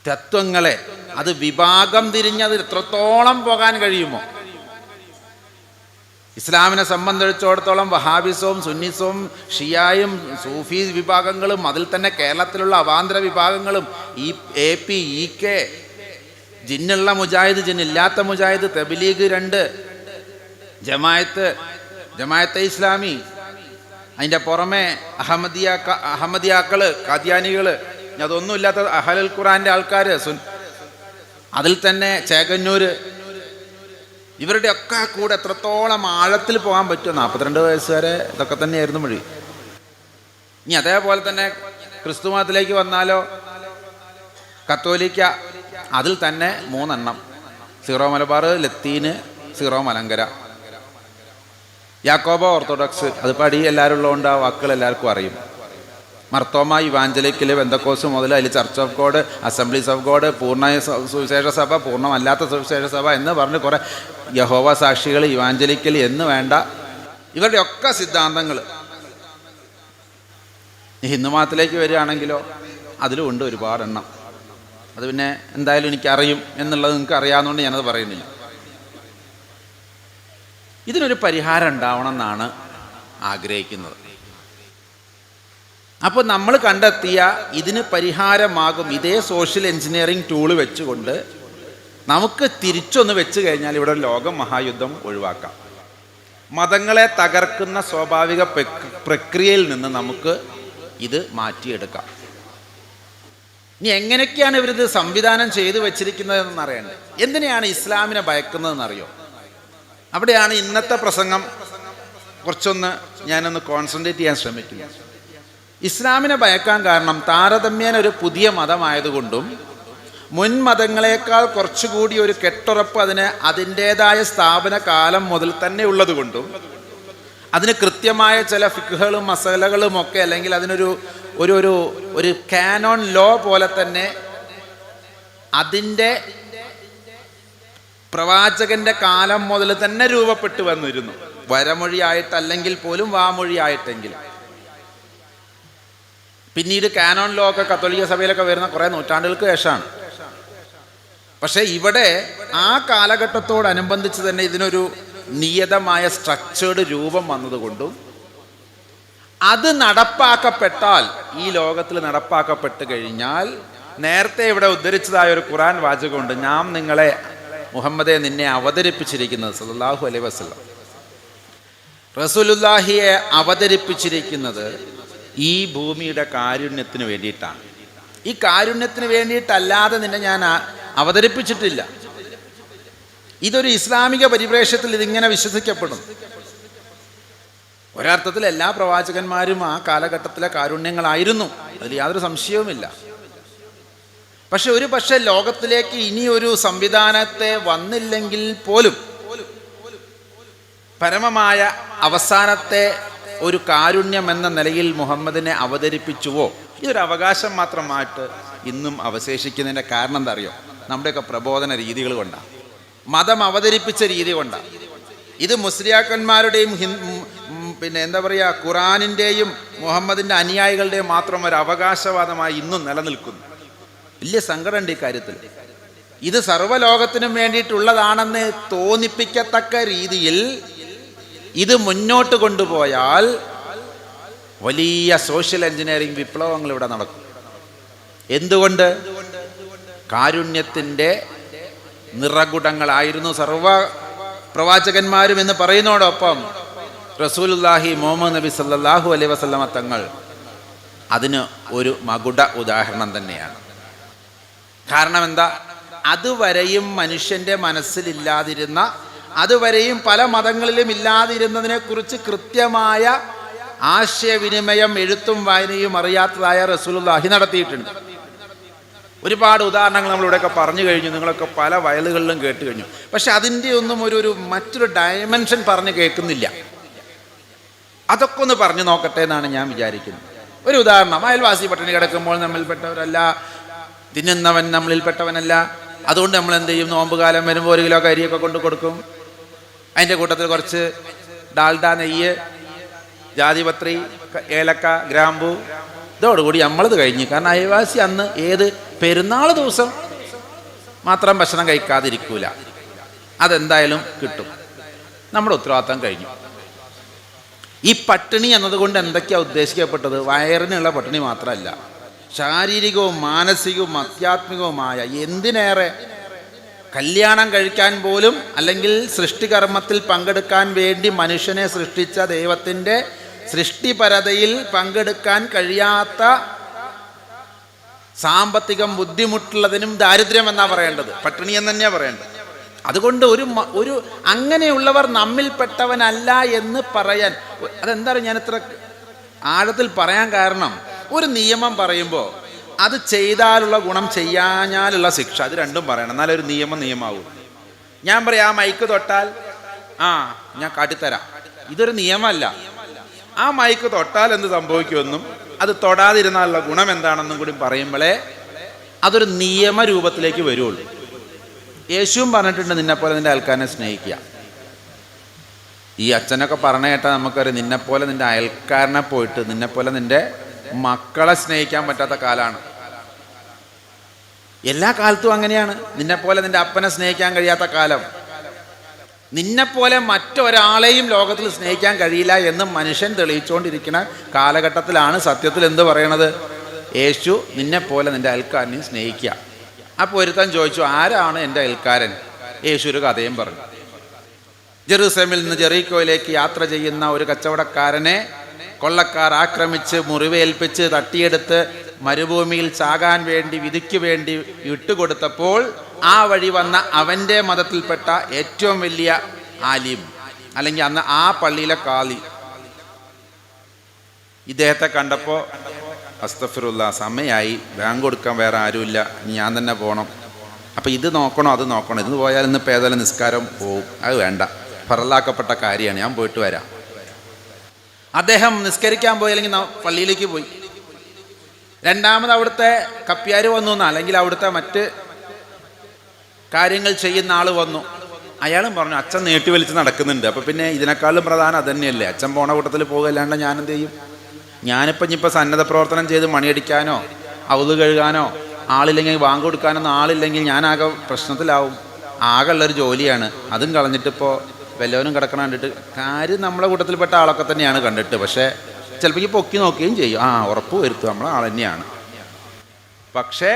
തത്വങ്ങളെ അത് വിഭാഗം തിരിഞ്ഞത് എത്രത്തോളം പോകാൻ കഴിയുമോ? ഇസ്ലാമിനെ സംബന്ധിച്ചിടത്തോളം വഹാബിസവും സുന്നിസവും ഷിയായും സൂഫി വിഭാഗങ്ങളും അതിൽ തന്നെ കേരളത്തിലുള്ള അവാന്തര വിഭാഗങ്ങളും ഈ AP EK, ജിന്നുള്ള മുജാഹിദ്, ജിന്നില്ലാത്ത മുജാഹിദ്, തബ്ലീഗ് 2, ജമായത്തെ ഇസ്ലാമി, അതിൻ്റെ പുറമെ അഹമ്മദിയാക്കള്, ഖാദിയാനികള്, അതൊന്നുമില്ലാത്ത അഹ്ലുൽ ഖുർആന്റെ ആൾക്കാർ, അതിൽ തന്നെ ചേകന്നൂര്, ഇവരുടെ ഒക്കെ കൂടെ എത്രത്തോളം ആഴത്തിൽ പോകാൻ പറ്റുമോ? 42 വയസ്സ് വരെ ഇതൊക്കെ തന്നെയായിരുന്നു മൊഴി. ഇനി അതേപോലെ തന്നെ ക്രിസ്തു മതത്തിലേക്ക് വന്നാലോ, കത്തോലിക്ക, അതിൽ തന്നെ 3 എണ്ണം: സീറോ മലബാർ, ലത്തീന്, സീറോ മലങ്കര. യാക്കോബ ഓർത്തഡോക്സ്, അത് പടി എല്ലാവരും ഉള്ളതുകൊണ്ട് ആ വാക്കുകൾ എല്ലാവർക്കും അറിയും. മർത്തോമ, ഇവാഞ്ചലിക്കൽ, ബെന്തക്കോസ് മുതൽ അതിൽ church of God, assemblies of God, പൂർണ്ണ സുവിശേഷ സഭ, പൂർണ്ണമല്ലാത്ത സുവിശേഷ സഭ എന്ന് പറഞ്ഞ് കുറേ യഹോവ സാക്ഷികൾ, ഇവാഞ്ചലിക്കൽ എന്ന് വേണ്ട ഇവരുടെ ഒക്കെ സിദ്ധാന്തങ്ങൾ. ഹിന്ദു മതത്തിലേക്ക് വരികയാണെങ്കിലോ അതിലും ഉണ്ട് ഒരുപാടെണ്ണം. അത് പിന്നെ എന്തായാലും എനിക്കറിയും എന്നുള്ളത് നിങ്ങൾക്ക് അറിയാവുന്നതുകൊണ്ട് ഞാനത് പറയുന്നില്ല. ഇതിനൊരു പരിഹാരം ഉണ്ടാവണം എന്നാണ് ആഗ്രഹിക്കുന്നത്. അപ്പോൾ നമ്മൾ കണ്ടെത്തിയ ഇതിന് പരിഹാരമാകും ഇതേ സോഷ്യൽ എഞ്ചിനീയറിംഗ് ടൂള് വെച്ചുകൊണ്ട് നമുക്ക് തിരിച്ചൊന്ന് വെച്ച് കഴിഞ്ഞാൽ ഇവിടെ ലോക മഹായുദ്ധം ഒഴിവാക്കാം. മതങ്ങളെ തകർക്കുന്ന സ്വാഭാവിക പ്രക്രിയയിൽ നിന്ന് നമുക്ക് ഇത് മാറ്റിയെടുക്കാം. ഇനി എങ്ങനെയൊക്കെയാണ് ഇവരിത് സംവിധാനം ചെയ്തു വെച്ചിരിക്കുന്നതെന്ന് അറിയണ്ടേ? എന്തിനെയാണ് ഇസ്ലാമിനെ ഭയക്കുന്നതെന്നറിയോ? അവിടെയാണ് ഇന്നത്തെ പ്രസംഗം കുറച്ചൊന്ന് ഞാനൊന്ന് കോൺസെൻട്രേറ്റ് ചെയ്യാൻ ശ്രമിക്കുന്നു. ഇസ്ലാമിനെ ഭയക്കാൻ കാരണം താരതമ്യേന ഒരു പുതിയ മതമായതുകൊണ്ടും മുൻ മതങ്ങളെക്കാൾ കുറച്ചുകൂടി ഒരു കെട്ടുറപ്പ് അതിന് അതിൻ്റേതായ സ്ഥാപന കാലം മുതൽ തന്നെ ഉള്ളതുകൊണ്ടും അതിന് കൃത്യമായ ചില ഫിഖ്ഹുകളും മസലകളും ഒക്കെ, അല്ലെങ്കിൽ അതിനൊരു ഒരു ഒരു കാനോൺ ലോ പോലെ തന്നെ അതിൻ്റെ പ്രവാചകന്റെ കാലം മുതൽ തന്നെ രൂപപ്പെട്ടു വന്നിരുന്നു. വരമൊഴിയായിട്ടല്ലെങ്കിൽ പോലും വാമൊഴിയായിട്ടെങ്കിലും. പിന്നീട് കാനോൺ ലോ ഒക്കെ കത്തോലിക്ക സഭയിലൊക്കെ വരുന്ന കുറേ നൂറ്റാണ്ടുകൾക്ക് ശേഷമാണ്. പക്ഷേ ഇവിടെ ആ കാലഘട്ടത്തോടനുബന്ധിച്ച് തന്നെ ഇതിനൊരു നിയതമായ സ്ട്രക്ചേർഡ് രൂപം വന്നതുകൊണ്ടും അത് നടപ്പാക്കപ്പെട്ടാൽ, ഈ ലോകത്തിൽ നടപ്പാക്കപ്പെട്ട് കഴിഞ്ഞാൽ, നേരത്തെ ഇവിടെ ഉദ്ധരിച്ചതായ ഒരു ഖുർആൻ വാചകമുണ്ട്: ഞാൻ നിങ്ങളെ മുഹമ്മദെ നിന്നെ അവതരിപ്പിച്ചിരിക്കുന്നത്, സല്ലല്ലാഹു അലൈഹി വസല്ലം, റസൂലുള്ളാഹിയെ അവതരിപ്പിച്ചിരിക്കുന്നത് ഈ ഭൂമിയുടെ കാരുണ്യത്തിന് വേണ്ടിയിട്ടാണ്. ഈ കാരുണ്യത്തിന് വേണ്ടിയിട്ടല്ലാതെ നിന്നെ ഞാൻ അവതരിപ്പിച്ചിട്ടില്ല. ഇതൊരു ഇസ്ലാമിക പരിപ്രേക്ഷ്യത്തിൽ ഇതിങ്ങനെ വിശ്വസിക്കപ്പെടും. ഒരർത്ഥത്തിൽ എല്ലാ പ്രവാചകന്മാരും ആ കാലഘട്ടത്തിലെ കാരുണ്യങ്ങളായിരുന്നു, അതിൽ യാതൊരു സംശയവുമില്ല. പക്ഷെ ലോകത്തിലേക്ക് ഇനിയൊരു സംവിധാനത്തെ വന്നില്ലെങ്കിൽ പോലും പരമമായ അവസാനത്തെ ഒരു കാരുണ്യം എന്ന നിലയിൽ മുഹമ്മദിനെ അവതരിപ്പിച്ചുവോ? ഇതൊരു അവകാശം മാത്രമായിട്ട് ഇന്നും അവശേഷിക്കുന്നതിൻ്റെ കാരണം എന്താ അറിയോ? നമ്മുടെയൊക്കെ പ്രബോധന രീതികൾ കൊണ്ടാണ്, മതം അവതരിപ്പിച്ച രീതി കൊണ്ടാണ്. ഇത് മുസ്ലിയാക്കന്മാരുടെയും പിന്നെ എന്താ പറയുക, ഖുറാനിൻ്റെയും മുഹമ്മദിൻ്റെ അനുയായികളുടെയും മാത്രം ഒരു അവകാശവാദമായി ഇന്നും നിലനിൽക്കുന്നു. വലിയ സങ്കടമുണ്ട് ഈ കാര്യത്തിൽ. ഇത് സർവ്വലോകത്തിനും വേണ്ടിയിട്ടുള്ളതാണെന്ന് തോന്നിപ്പിക്കത്തക്ക രീതിയിൽ ഇത് മുന്നോട്ട് കൊണ്ടുപോയാൽ വലിയ സോഷ്യൽ എഞ്ചിനീയറിംഗ് വിപ്ലവങ്ങൾ ഇവിടെ നടക്കും. എന്തുകൊണ്ട്? കാരുണ്യത്തിൻ്റെ നിറകുടങ്ങളായിരുന്നു സർവ പ്രവാചകന്മാരും എന്ന് പറയുന്നതോടൊപ്പം റസൂലുള്ളാഹി മുഹമ്മദ് നബി സല്ലല്ലാഹു അലൈഹി വസല്ലമ തങ്ങൾ അതിന് ഒരു മകുട ഉദാഹരണം തന്നെയാണ്. കാരണം എന്താ? അതുവരെയും മനുഷ്യൻ്റെ മനസ്സിലില്ലാതിരുന്ന, അതുവരെയും പല മതങ്ങളിലും ഇല്ലാതിരുന്നതിനെക്കുറിച്ച് കൃത്യമായ ആശയവിനിമയം എഴുത്തും വായനയും അറിയാത്തതായ റസൂലുള്ളാഹി നടത്തിയിട്ടുണ്ട്. ഒരുപാട് ഉദാഹരണങ്ങൾ നമ്മളിവിടെയൊക്കെ പറഞ്ഞു കഴിഞ്ഞു, നിങ്ങളൊക്കെ പല വയലുകളിലും കേട്ട് കഴിഞ്ഞു. പക്ഷെ അതിൻ്റെ ഒന്നും ഒരു മറ്റൊരു ഡയമെൻഷൻ പറഞ്ഞ് കേൾക്കുന്നില്ല. അതൊക്കെ ഒന്ന് പറഞ്ഞു നോക്കട്ടെ എന്നാണ് ഞാൻ വിചാരിക്കുന്നത്. ഒരു ഉദാഹരണം, അയൽവാസി പട്ടിണി കിടക്കുമ്പോൾ നമ്മളിൽപ്പെട്ടവരല്ല, തിന്നുന്നവൻ നമ്മളിൽപ്പെട്ടവനല്ല. അതുകൊണ്ട് നമ്മൾ എന്ത് ചെയ്യും? നോമ്പ് കാലം വരുമ്പോൾ 1 കിലോ കരിയൊക്കെ കൊണ്ട് കൊടുക്കും. അതിൻ്റെ കൂട്ടത്തിൽ കുറച്ച് ഡാൽഡ, നെയ്യ്, ജാതിപത്രി, ഏലക്ക, ഗ്രാമ്പു, ഇതോടുകൂടി നമ്മളത് കഴിഞ്ഞു. കാരണം അയൽവാസി അന്ന് ഏത് പെരുന്നാൾ ദിവസം മാത്രം ഭക്ഷണം കഴിക്കാതിരിക്കൂല, അതെന്തായാലും കിട്ടും. നമ്മുടെ ഉത്തരവാദിത്തം കഴിഞ്ഞു. ഈ പട്ടിണി എന്നതുകൊണ്ട് എന്തൊക്കെയാണ് ഉദ്ദേശിക്കപ്പെട്ടത്? വയറിനുള്ള പട്ടിണി മാത്രമല്ല, ശാരീരികവും മാനസികവും ആധ്യാത്മികവുമായ, എന്തിനേറെ കല്യാണം കഴിക്കാൻ പോലും അല്ലെങ്കിൽ സൃഷ്ടികർമ്മത്തിൽ പങ്കെടുക്കാൻ വേണ്ടി മനുഷ്യനെ സൃഷ്ടിച്ച ദൈവത്തിൻ്റെ സൃഷ്ടിപരതയിൽ പങ്കെടുക്കാൻ കഴിയാത്ത, സാമ്പത്തികം ബുദ്ധിമുട്ടുള്ളതിനും ദാരിദ്ര്യം എന്നാണ് പറയേണ്ടത്, പട്ടിണി എന്ന് തന്നെയാണ് പറയേണ്ടത്. അതുകൊണ്ട് ഒരു അങ്ങനെയുള്ളവർ നമ്മിൽപ്പെട്ടവനല്ല എന്ന് പറയാൻ, അതെന്താണ് ഞാൻ ഇത്ര ആഴത്തിൽ പറയാൻ കാരണം, ഒരു നിയമം പറയുമ്പോൾ അത് ചെയ്താലുള്ള ഗുണം, ചെയ്യാഞ്ഞാലുള്ള ശിക്ഷ, അത് രണ്ടും പറയണം, എന്നാലും ഒരു നിയമമാവും. ഞാൻ പറയാം, ആ മൈക്ക് തൊട്ടാൽ ഞാൻ കാട്ടിത്തരാം, ഇതൊരു നിയമമല്ല. ആ മൈക്ക് തൊട്ടാൽ എന്ത് സംഭവിക്കുമെന്നും അത് തൊടാതിരുന്നാലുള്ള ഗുണം എന്താണെന്നും കൂടി പറയുമ്പോഴേ അതൊരു നിയമരൂപത്തിലേക്ക് വരുള്ളൂ. യേശുവും പറഞ്ഞിട്ടുണ്ട്, നിന്നെപ്പോലെ നിൻ്റെ അയൽക്കാരനെ സ്നേഹിക്കുക. ഈ അച്ഛനൊക്കെ പറഞ്ഞ കേട്ടാൽ നമുക്കറിയാം, നിന്നെപ്പോലെ നിൻ്റെ അയൽക്കാരനെ പോയിട്ട് നിന്നെപ്പോലെ നിൻ്റെ മക്കളെ സ്നേഹിക്കാൻ പറ്റാത്ത കാലമാണ്. എല്ലാ കാലത്തും അങ്ങനെയാണ്. നിന്നെപ്പോലെ നിൻ്റെ അപ്പനെ സ്നേഹിക്കാൻ കഴിയാത്ത കാലം, നിന്നെപ്പോലെ മറ്റൊരാളെയും ലോകത്തിൽ സ്നേഹിക്കാൻ കഴിയില്ല എന്ന് മനുഷ്യൻ തെളിയിച്ചുകൊണ്ടിരിക്കുന്ന കാലഘട്ടത്തിലാണ് സത്യത്തിൽ എന്ത് പറയണത്? യേശു നിന്നെപ്പോലെ നിൻ്റെ അയൽക്കാരനെയും സ്നേഹിക്കുക. അപ്പോൾ ഒരുത്തൻ ചോദിച്ചു, ആരാണ് എൻ്റെ അയൽക്കാരൻ? യേശു ഒരു കഥയും പറഞ്ഞു. ജെറൂസലേമിൽ നിന്ന് ജെറീക്കോയിലേക്ക് യാത്ര ചെയ്യുന്ന ഒരു കച്ചവടക്കാരനെ കൊള്ളക്കാർ ആക്രമിച്ച്, മുറിവേൽപ്പിച്ച്, തട്ടിയെടുത്ത് മരുഭൂമിയിൽ ചാകാൻ വേണ്ടി, വിധിക്ക് വേണ്ടി വിട്ടുകൊടുത്തപ്പോൾ ആ വഴി വന്ന അവൻ്റെ മതത്തിൽപ്പെട്ട ഏറ്റവും വലിയ ആലിം, അല്ലെങ്കിൽ അന്ന് ആ പള്ളിയിലെ കാളി, ഇദ്ദേഹത്തെ കണ്ടപ്പോൾ, അസ്തഫിറുള്ള, സമയമായി, ബാങ്ക് കൊടുക്കാൻ വേറെ ആരുമില്ല, ഞാൻ തന്നെ പോകണം. അപ്പം ഇത് നോക്കണോ അത് നോക്കണോ? ഇത് പോയാൽ ഇന്ന് ഏതായാലും നിസ്കാരം പോവും, അത് വേണ്ട, ഫറലാക്കപ്പെട്ട കാര്യമാണ്, ഞാൻ പോയിട്ട് വരാം. അദ്ദേഹം നിസ്കരിക്കാൻ പോയി, അല്ലെങ്കിൽ പള്ളിയിലേക്ക് പോയി. രണ്ടാമത് അവിടുത്തെ കപ്പ്യാർ വന്നു, അല്ലെങ്കിൽ അവിടുത്തെ മറ്റ് കാര്യങ്ങൾ ചെയ്യുന്ന ആൾ വന്നു. അയാളും പറഞ്ഞു, അച്ഛൻ നീട്ടി വലിച്ച് നടക്കുന്നുണ്ട്, അപ്പം പിന്നെ ഇതിനേക്കാളും പ്രധാനം അത് തന്നെയല്ലേ, അച്ഛൻ പോണ കൂട്ടത്തിൽ പോകുകയല്ലാണ്ട് ഞാനെന്ത് ചെയ്യും? ഞാനിപ്പം ഇനിയിപ്പോൾ സന്നദ്ധ പ്രവർത്തനം ചെയ്ത് മണിയടിക്കാനോ ഔത് കഴുകാനോ ആളില്ലെങ്കിൽ ബാങ്ക് കൊടുക്കാനൊന്നും ആളില്ലെങ്കിൽ ഞാനാകെ പ്രശ്നത്തിലാവും. ആകെ ഉള്ളൊരു ജോലിയാണ്, അതും കളഞ്ഞിട്ടിപ്പോൾ വല്ലവനും കിടക്കണം കണ്ടിട്ട് കാര്യം നമ്മളെ കൂട്ടത്തിൽപ്പെട്ട ആളൊക്കെ തന്നെയാണ് കണ്ടിട്ട്. പക്ഷേ ചിലപ്പോൾ ഈ പൊക്കി നോക്കുകയും ചെയ്യും, ഉറപ്പ് വരുത്തും നമ്മളെ ആൾ തന്നെയാണ്. പക്ഷേ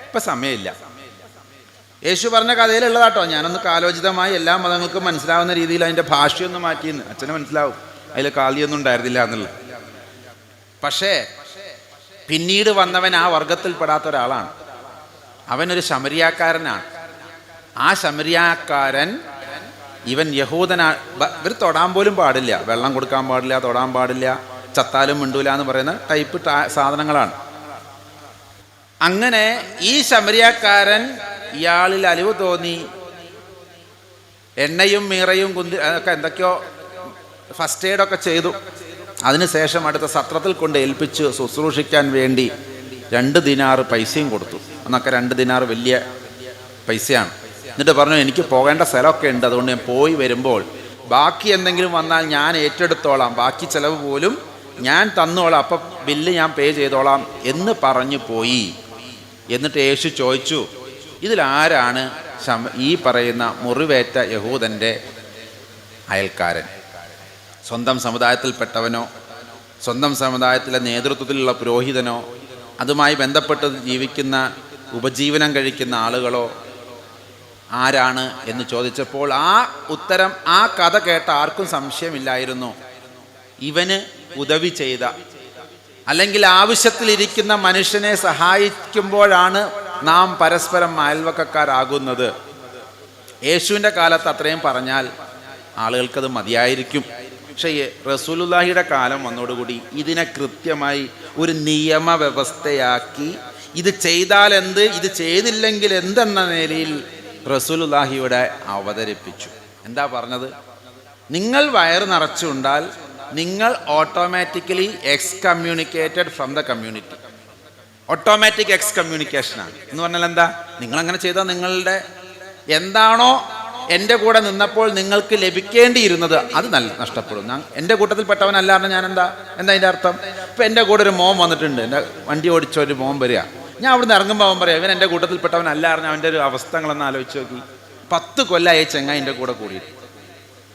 ഇപ്പം സമയമില്ല. യേശു പറഞ്ഞ കഥയിലുള്ളതാട്ടോ, ഞാനൊന്ന് കാലോചിതമായി എല്ലാ മതങ്ങൾക്കും മനസ്സിലാവുന്ന രീതിയിൽ അതിൻ്റെ ഭാഷയൊന്നും മാറ്റിയെന്ന്. അച്ഛന് മനസ്സിലാവും അതിൽ കാളിയൊന്നും ഉണ്ടായിരുന്നില്ല എന്നുള്ളത്. പക്ഷേ പിന്നീട് വന്നവൻ ആ വർഗത്തിൽപ്പെടാത്ത ഒരാളാണ്. അവനൊരു ശമരിയാക്കാരനാണ്. ആ ശമരിയാക്കാരൻ ഇവൻ യഹൂദനാണ്. ഇവർ തൊടാൻ പോലും പാടില്ല, വെള്ളം കൊടുക്കാൻ പാടില്ല, തൊടാൻ പാടില്ല, ചത്താലും മിണ്ടൂല എന്ന് പറയുന്ന ടൈപ്പ് സാധനങ്ങളാണ്. അങ്ങനെ ഈ ശമരിയാക്കാരൻ ഇയാളിൽ അലിവ് തോന്നി, എണ്ണയും മീറയും ഒക്കെ എന്തൊക്കെയോ ഫസ്റ്റ് എയ്ഡൊക്കെ ചെയ്തു. അതിനുശേഷം അടുത്ത സത്രത്തിൽ കൊണ്ട് ഏൽപ്പിച്ച് ശുശ്രൂഷിക്കാൻ വേണ്ടി 2 ദിനാർ പൈസയും കൊടുത്തു. എന്നൊക്കെ 2 ദിനാർ വലിയ പൈസയാണ്. എന്നിട്ട് പറഞ്ഞു, എനിക്ക് പോകേണ്ട സ്ഥലമൊക്കെ ഉണ്ട്, അതുകൊണ്ട് ഞാൻ പോയി വരുമ്പോൾ ബാക്കി എന്തെങ്കിലും വന്നാൽ ഞാൻ ഏറ്റെടുത്തോളാം, ബാക്കി ചിലവ് പോലും ഞാൻ തന്നോളാം, അപ്പം ബില്ല് ഞാൻ പേ ചെയ്തോളാം എന്ന് പറഞ്ഞു പോയി. എന്നിട്ട് യേശു ചോദിച്ചു, ഇതിലാരാണ് ഈ പറയുന്ന മുറിവേറ്റ യഹൂദൻ്റെ അയൽക്കാരൻ? സ്വന്തം സമുദായത്തിൽപ്പെട്ടവനോ, സ്വന്തം സമുദായത്തിലെ നേതൃത്വത്തിലുള്ള പുരോഹിതനോ, അതുമായി ബന്ധപ്പെട്ട് ജീവിക്കുന്ന, ഉപജീവനം കഴിക്കുന്ന ആളുകളോ ആരാണ് എന്ന് ചോദിച്ചപ്പോൾ ആ ഉത്തരം, ആ കഥ കേട്ട ആർക്കും സംശയമില്ലായിരുന്നു. ഇവന് ഉദവി ചെയ്ത, അല്ലെങ്കിൽ ആവശ്യത്തിലിരിക്കുന്ന മനുഷ്യനെ സഹായിക്കുമ്പോഴാണ് നാം പരസ്പരം അയൽവക്കക്കാരാകുന്നത്. യേശുവിൻ്റെ കാലത്ത് അത്രയും പറഞ്ഞാൽ ആളുകൾക്കത് മതിയായിരിക്കും. പക്ഷേ റസൂലുള്ളാഹിയുടെ കാലം വന്നതോടുകൂടി ഇതിനെ കൃത്യമായി ഒരു നിയമവ്യവസ്ഥയാക്കി, ഇത് ചെയ്താൽ എന്ത്, ഇത് ചെയ്തില്ലെങ്കിൽ എന്തെന്ന നിലയിൽ റസൂലുള്ളാഹിയുടെ അവതരിപ്പിച്ചു. എന്താ പറഞ്ഞത്? നിങ്ങൾ വയറ് നിറച്ചുണ്ടാൽ നിങ്ങൾ automatically excommunicated from the community. Automatic എക്സ്കമ്മ്യൂണിക്കേഷനാണ് എന്ന് പറഞ്ഞാൽ എന്താ? നിങ്ങളങ്ങനെ ചെയ്താൽ നിങ്ങളുടെ എന്താണോ എൻ്റെ കൂടെ നിന്നപ്പോൾ നിങ്ങൾക്ക് ലഭിക്കേണ്ടിയിരുന്നത് അത് നഷ്ടപ്പെടും. എൻ്റെ കൂട്ടത്തിൽപ്പെട്ടവനല്ലാണ്ട് ഞാൻ എന്താ അതിൻ്റെ അർത്ഥം? ഇപ്പം എൻ്റെ കൂടെ ഒരു മോൻ വന്നിട്ടുണ്ട്, എൻ്റെ വണ്ടി ഓടിച്ചൊരു മോൻ വരിക, ഞാൻ അവിടുന്ന് ഇറങ്ങുമ്പോൾ അവൻ പറയാം ഇവൻ എൻ്റെ കൂട്ടത്തിൽപ്പെട്ടവനല്ലായിരുന്നു. അവൻ്റെ ഒരു അവസ്ഥകളൊന്ന് ആലോചിച്ച് നോക്കി. 10 കൊല്ലമായി ചെങ്ങായി എൻ്റെ കൂടെ കൂടിയിട്ട്.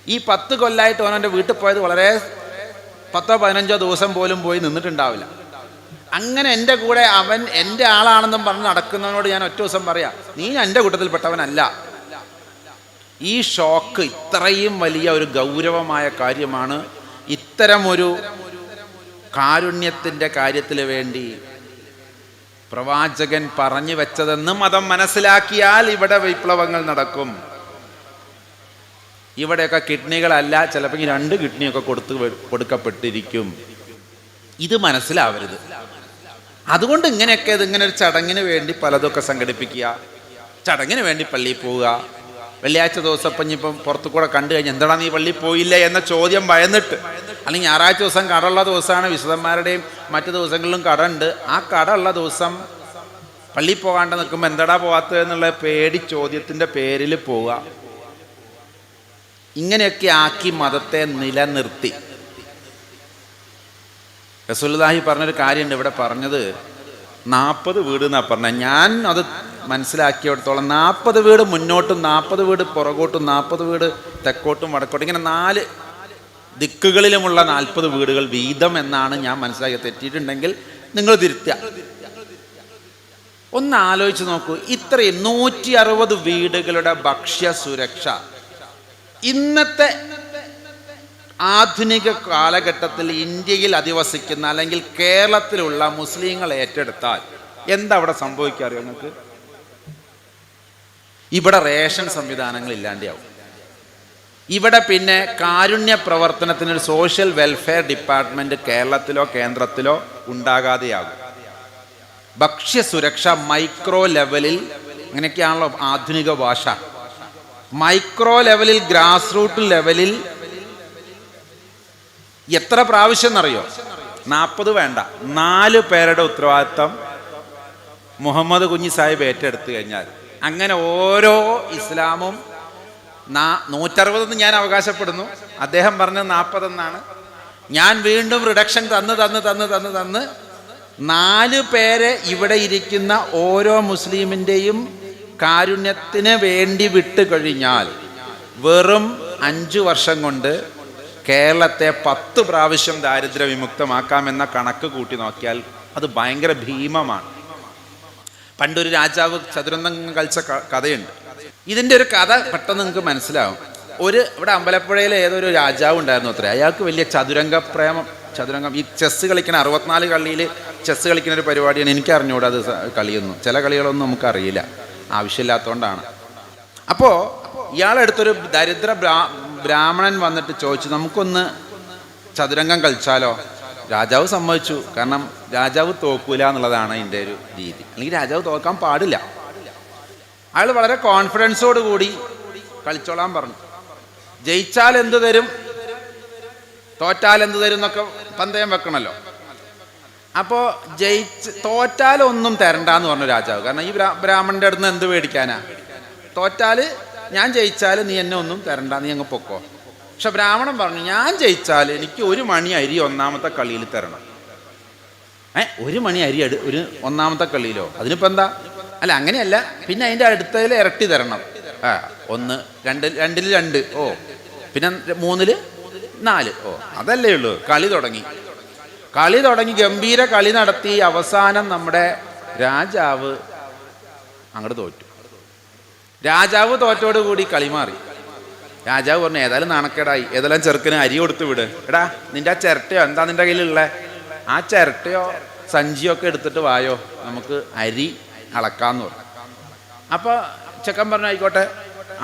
ഈ 10 കൊല്ലമായിട്ട് അവൻ എൻ്റെ വീട്ടിൽ പോയത് വളരെ 10-15 ദിവസം പോലും പോയി നിന്നിട്ടുണ്ടാവില്ല. അങ്ങനെ എൻ്റെ കൂടെ അവൻ എൻ്റെ ആളാണെന്നും പറഞ്ഞ് നടക്കുന്നവനോട് ഞാൻ ഒറ്റ ദിവസം പറയാം നീ എൻ്റെ കൂട്ടത്തിൽപ്പെട്ടവനല്ല. ഈ ഷോക്ക് ഇത്രയും വലിയ ഒരു ഗൗരവമായ കാര്യമാണ്. ഇത്തരമൊരു കാരുണ്യത്തിൻ്റെ കാര്യത്തിൽ വേണ്ടി പ്രവാചകൻ പറഞ്ഞു വെച്ചതെന്ന് മതം മനസ്സിലാക്കിയാൽ ഇവിടെ വിപ്ലവങ്ങൾ നടക്കും. ഇവിടെയൊക്കെ കിഡ്നികളല്ല, ചിലപ്പോൾ 2 കിഡ്നിയൊക്കെ കൊടുക്കപ്പെട്ടിരിക്കും. ഇത് മനസ്സിലാവരുത്. അതുകൊണ്ട് ഇങ്ങനെയൊക്കെ ഇതിങ്ങനെ ഒരു ചടങ്ങിന് വേണ്ടി പലതൊക്കെ സംഘടിപ്പിക്കുക, ചടങ്ങിന് വേണ്ടി പള്ളിയിൽ പോവുക. വെള്ളിയാഴ്ച ദിവസം ഇപ്പം പുറത്തു കൂടെ കണ്ടു കഴിഞ്ഞാൽ എന്താണ് നീ പള്ളിയിൽ പോയില്ല എന്ന ചോദ്യം ഭയന്നിട്ട്, അല്ലെങ്കിൽ ഞായറാഴ്ച ദിവസം കടയുള്ള ദിവസമാണ്, വിശുദ്ധന്മാരുടെയും മറ്റു ദിവസങ്ങളിലും കട ഉണ്ട്, ആ കട ഉള്ള ദിവസം പള്ളിയിൽ പോകാണ്ട് നിൽക്കുമ്പോൾ എന്താടാ പോകാത്തത് എന്നുള്ള പേടി ചോദ്യത്തിൻ്റെ പേരിൽ പോവുക. ഇങ്ങനെയൊക്കെ ആക്കി മതത്തെ നിലനിർത്തി. റസൂലുള്ളാഹി പറഞ്ഞൊരു കാര്യമുണ്ട് ഇവിടെ പറഞ്ഞത് 40 വീട് എന്നാണ് പറഞ്ഞത്. ഞാൻ അത് മനസ്സിലാക്കിയിടത്തോളം 40 വീട് മുന്നോട്ടും 40 വീട് പുറകോട്ടും 40 വീട് തെക്കോട്ടും വടക്കോട്ടും ഇങ്ങനെ 4 ദിക്കുകളിലുമുള്ള 40 വീടുകൾ വീതം എന്നാണ് ഞാൻ മനസ്സിലാക്കി. തെറ്റിയിട്ടുണ്ടെങ്കിൽ നിങ്ങൾ തിരുത്തുക. ഒന്ന് ആലോചിച്ച് നോക്കൂ, ഇത്രയും 160 വീടുകളുടെ ഭക്ഷ്യ സുരക്ഷ ഇന്നത്തെ ആധുനിക കാലഘട്ടത്തിൽ ഇന്ത്യയിൽ അധിവസിക്കുന്ന അല്ലെങ്കിൽ കേരളത്തിലുള്ള മുസ്ലിങ്ങൾ ഏറ്റെടുത്താൽ എന്താ അവിടെ സംഭവിക്കാറിയോ നിങ്ങൾക്ക്? ഇവിടെ റേഷൻ സംവിധാനങ്ങൾ ഇല്ലാണ്ടാവും. ഇവിടെ പിന്നെ കാരുണ്യ പ്രവർത്തനത്തിനൊരു സോഷ്യൽ വെൽഫെയർ ഡിപ്പാർട്ട്മെന്റ് കേരളത്തിലോ കേന്ദ്രത്തിലോ ഉണ്ടാകാതെയാകും. ഭക്ഷ്യസുരക്ഷ മൈക്രോ ലെവലിൽ, അങ്ങനെയൊക്കെയാണല്ലോ ആധുനിക ഭാഷ, മൈക്രോ ലെവലിൽ ഗ്രാസ് റൂട്ട് ലെവലിൽ എത്ര പ്രാവശ്യം എന്നറിയോ? 40 വേണ്ട, 4 പേരുടെ ഉത്തരവാദിത്തം മുഹമ്മദ് കുഞ്ഞി സാഹിബ് ഏറ്റെടുത്തു കഴിഞ്ഞാൽ, അങ്ങനെ ഓരോ ഇസ്ലാമും 160 ഞാൻ അവകാശപ്പെടുന്നു, അദ്ദേഹം പറഞ്ഞത് 40 എന്നാണ്. ഞാൻ വീണ്ടും റിഡക്ഷൻ തന്ന് 4 പേരെ ഇവിടെ ഇരിക്കുന്ന ഓരോ മുസ്ലിമിൻ്റെയും കാരുണ്യത്തിന് വേണ്ടി വിട്ട് കഴിഞ്ഞാൽ വെറും 5 വർഷം കൊണ്ട് കേരളത്തെ 10 പ്രാവശ്യം ദാരിദ്ര്യ വിമുക്തമാക്കാമെന്ന കണക്ക് കൂട്ടി നോക്കിയാൽ അത് ഭയങ്കര ഭീമമാണ്. പണ്ടൊരു രാജാവ് ചതുരംഗം കളിച്ച കഥയുണ്ട്. ഇതിൻ്റെ ഒരു കഥ പെട്ടെന്ന് നിങ്ങൾക്ക് മനസ്സിലാവും. ഇവിടെ അമ്പലപ്പുഴയിലെ ഏതൊരു രാജാവ് ഉണ്ടായിരുന്നു അത്രേ. അയാൾക്ക് വലിയ ചതുരംഗം ഈ ചെസ്സ് കളിക്കുന്ന 64 കളിയിൽ ചെസ്സ് കളിക്കുന്ന ഒരു പരിപാടിയാണ്. എനിക്ക് അറിഞ്ഞുകൂടാ അത് കളിയൊന്നും, ചില കളികളൊന്നും നമുക്കറിയില്ല, ആവശ്യമില്ലാത്തതുകൊണ്ടാണ്. അപ്പോൾ ഇയാളെടുത്തൊരു ദരിദ്ര ബ്രാഹ്മണൻ വന്നിട്ട് ചോദിച്ചു, നമുക്കൊന്ന് ചതുരംഗം കളിച്ചാലോ? രാജാവ് സമ്മതിച്ചു. കാരണം രാജാവ് തോക്കൂല എന്നുള്ളതാണ് അതിൻ്റെ ഒരു രീതി, അല്ലെങ്കിൽ രാജാവ് തോക്കാൻ പാടില്ല. അയാൾ വളരെ കോൺഫിഡൻസോട് കൂടി കളിച്ചോളാൻ പറഞ്ഞു. ജയിച്ചാൽ എന്ത് തരും, തോറ്റാൽ എന്ത് തരും എന്നൊക്കെ പന്തയം വെക്കണമല്ലോ. അപ്പോൾ തോറ്റാൽ ഒന്നും തരണ്ടെന്ന് പറഞ്ഞു രാജാവ്. കാരണം ഈ ബ്രാഹ്മണൻ്റെ അടുത്ത് നിന്ന് എന്ത് മേടിക്കാനാ? തോറ്റാൽ ഞാൻ ജയിച്ചാൽ നീ എന്നെ ഒന്നും തരണ്ട, നീ അങ്ങ് പൊക്കോ. പക്ഷെ ബ്രാഹ്മണൻ പറഞ്ഞു, ഞാൻ ജയിച്ചാൽ എനിക്ക് 1 മണി അരി ഒന്നാമത്തെ കളിയിൽ തരണം. 1 മണി അരി ഒരു ഒന്നാമത്തെ കളിയിലോ? അതിനിപ്പോൾ എന്താ? അല്ല അങ്ങനെയല്ല, പിന്നെ അതിൻ്റെ അടുത്തതിൽ ഇരട്ടി തരണം. 1 2 2 ഓ, പിന്നെ 3 4 ഓ, അതല്ലേ ഉള്ളൂ. കളി തുടങ്ങി ഗംഭീര കളി നടത്തി. അവസാനം നമ്മുടെ രാജാവ് അങ്ങോട്ട് തോറ്റു. രാജാവ് തോറ്റോടുകൂടി കളി മാറി. രാജാവ് പറഞ്ഞു, ഏതായാലും നാണക്കേടായി, ഏതെല്ലാം ചെറുക്കന് അരി കൊടുത്ത് വിട്. എടാ നിൻ്റെ ആ ചിരട്ടയോ എന്താ നിൻ്റെ കയ്യിലുള്ള ആ ചിരട്ടയോ സഞ്ചിയോ ഒക്കെ എടുത്തിട്ട് വായോ, നമുക്ക് അരി അളക്കാന്ന് പറഞ്ഞു. അപ്പോൾ ചെക്കൻ പറഞ്ഞു ആയിക്കോട്ടെ.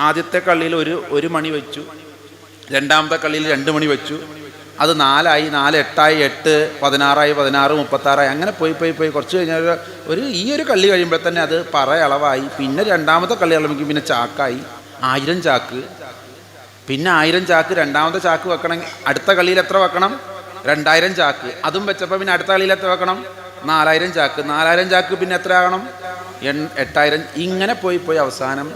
ആദ്യത്തെ കള്ളിയിൽ ഒരു മണി വെച്ചു, രണ്ടാമത്തെ കള്ളിയിൽ 2 മണി വെച്ചു, അത് 4 ആയി, 4 8 ആയി, 8 16 ആയി, 16 36 ആയി, അങ്ങനെ പോയി കുറച്ച് കഴിഞ്ഞാൽ ഈ ഒരു കള്ളി കഴിയുമ്പോൾ തന്നെ അത് പറ അളവായി. പിന്നെ രണ്ടാമത്തെ കള്ളി അളവെങ്കിൽ പിന്നെ ചാക്കായി, 1000 ചാക്ക്. പിന്നെ 1000 ചാക്ക്, രണ്ടാമത്തെ ചാക്ക് വെക്കണമെങ്കിൽ അടുത്ത കള്ളിയിൽ എത്ര വെക്കണം? 2000 ചാക്ക്. അതും വെച്ചപ്പോൾ പിന്നെ അടുത്ത കള്ളിയിൽ എത്ര വെക്കണം? 4000 ചാക്ക്. 4000 ചാക്ക് പിന്നെ എത്ര ആകണം? 8000. ഇങ്ങനെ പോയി അവസാനം